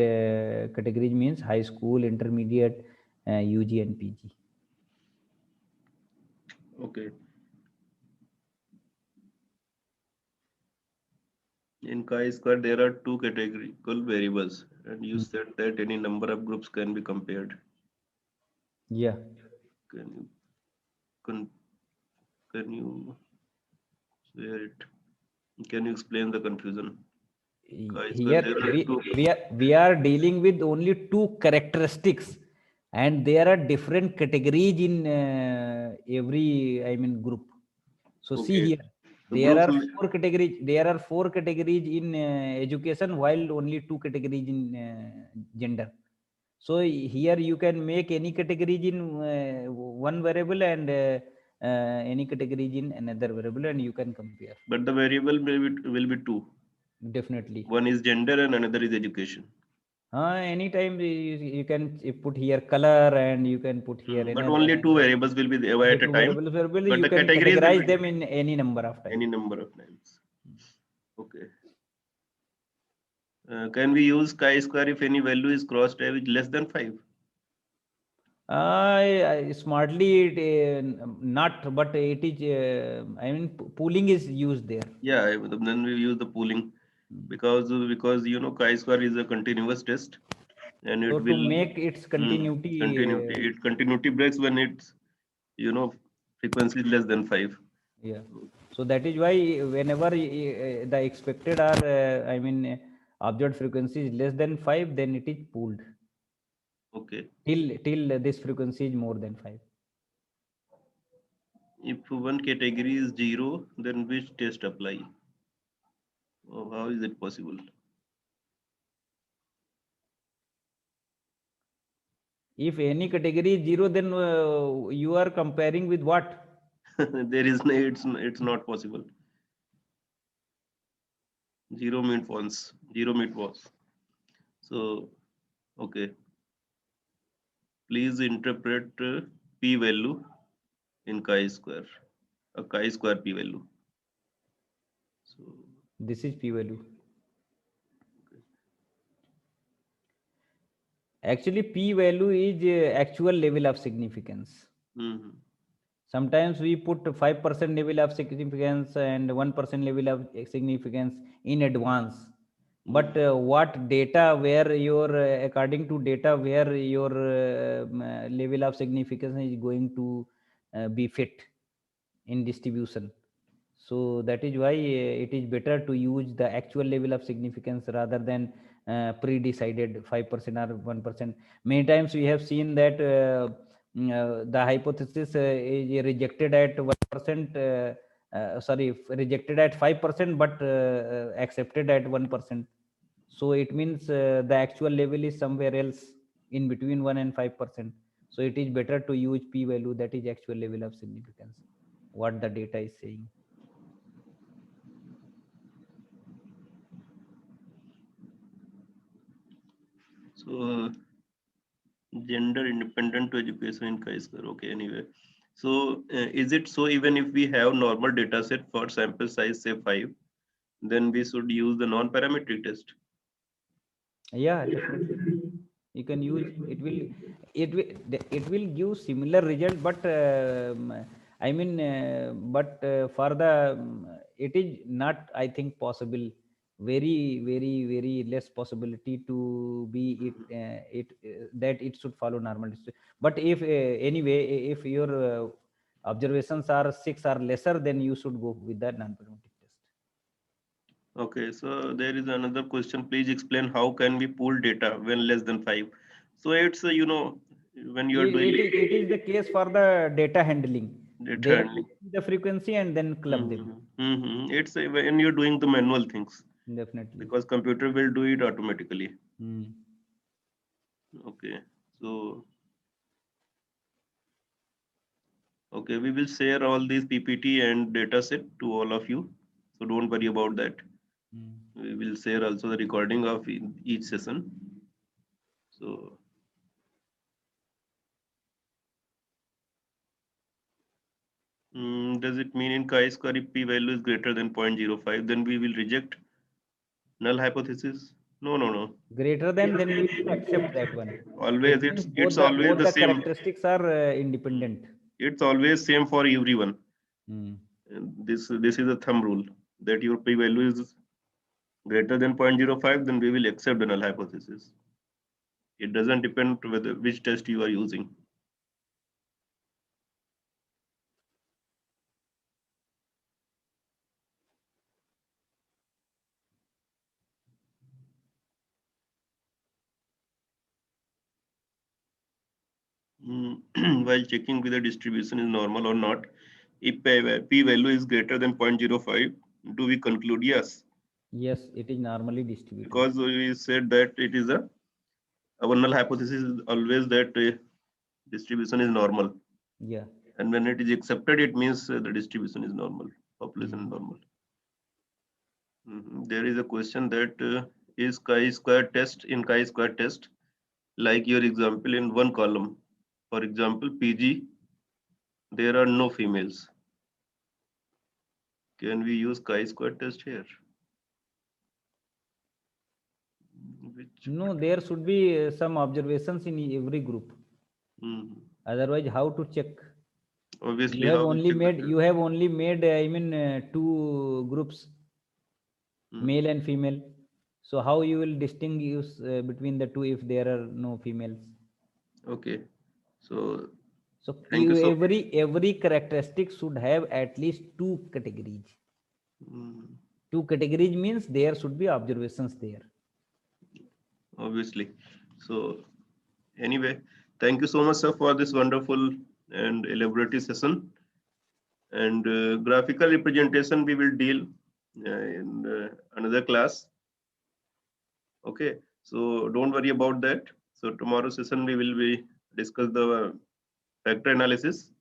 categories means high school, intermediate, UG and PG. Okay. In chi-square, there are two categorical variables, and you said that any number of groups can be compared. Yeah. Can you can, can you share it? Can you explain the confusion? Chi-square, Here there are two. we are dealing with only two characteristics, and there are different categories in every group. So see Okay. here, So there groups. are four categories in education, while only two categories in gender. So here you can make any categories in one variable, and any categories in another variable, and you can compare. But the variable will be two. Definitely. One is gender and another is education. Anytime you can put here color, and you can put here But another, only two variables will be there only at a two time. variables. But You the can categories will categorize be them in any number of times. any number of times. Okay. Can we use chi-square if any value is crossed with less than 5? Smartly, not, but it is. Pooling is used there. Yeah, then we use the pooling because chi-square is a continuous test and So it to will make its continuity, continuity. It continuity breaks when it's you know frequency is less than 5. yeah. So that is why whenever the expected or observed frequency is less than 5, then it is pooled Okay. till this frequency is more than 5. If one category is 0, then which test apply? Oh, how is it possible? If any category is 0, then you are comparing with what? There is no, it's not possible. 0 means once, 0 means was. So, okay. Please interpret p-value in chi-square, a chi-square p-value. So, This is p-value. Actually, p-value is actual level of significance. mhm. Sometimes we put 5% level of significance and 1% level of significance in advance. But what data where your according to data where your level of significance is going to be fit in distribution. So that is why it is better to use the actual level of significance rather than pre-decided 5% or 1%. Many times we have seen that the hypothesis is rejected at 1%, rejected at 5%, but accepted at 1%. So it means the actual level is somewhere else in between 1 and 5%. So it is better to use p-value, that is actual level of significance, what the data is saying. So, gender independent to education in chi-square. Okay, anyway. So, is it so even if we have normal data set for sample size, say 5, then we should use the non-parametric test? Yeah, definitely. You can use it. Will give similar result, but I mean, for the it is not, I think, possible. Very less possibility to be that it should follow normal distribution. But if anyway, if your observations are 6 or lesser, then you should go with the non-parametric test. Okay, so there is another question. Please explain how can we pull data when less than 5? So it's, when you are doing It is the case for the data handling. data There you handling. see the frequency and then club them. It's when you're doing the manual things, Definitely. because computer will do it automatically. Hmm. Okay, so okay, we will share all these PPT and data set to all of you. So don't worry about that. Hmm. We will share also the recording of each session. So does it mean in chi-square if p-value is greater than 0.05, then we will reject null hypothesis? No, no, no. Greater than, then we will accept that one. Always It means it's always both the the same. characteristics are independent. It's always same for everyone. Hmm. And this is a thumb rule that your p-value is greater than 0.05, then we will accept the null hypothesis. It doesn't depend whether which test you are using. While checking whether distribution is normal or not, if p-value is greater than 0.05, do we conclude yes? Yes, it is normally distributed. Because we said that it is our null hypothesis is always that distribution is normal. Yeah. And when it is accepted, it means the distribution is normal, population is normal. There is a question that is chi-square test in chi-square test, like your example in one column. For example, PG, there are no females. Can we use chi-square test here? No, there should be some observations in every group. Otherwise, how to check? Obviously, You have only made I mean two groups, male and female. So how you will distinguish between the two if there are no females? Okay, so You every characteristic should have at least two categories. Two categories means there should be observations there. Obviously. So anyway, thank you so much, sir, for this wonderful and elaborate session. And graphical representation we will deal in another class. Okay, so don't worry about that. So tomorrow session we will be discuss the factor analysis.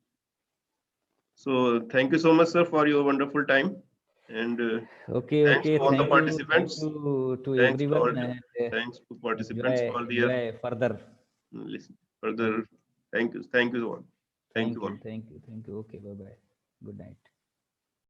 So thank you so much, sir, for your wonderful time, and Okay, thanks okay. to all the Thank participants. you to Thanks to all. everyone, and Thanks to participants enjoy for their enjoy further. listen further. Thank you all. Thank you all. Thank you. Okay, bye bye. Good night.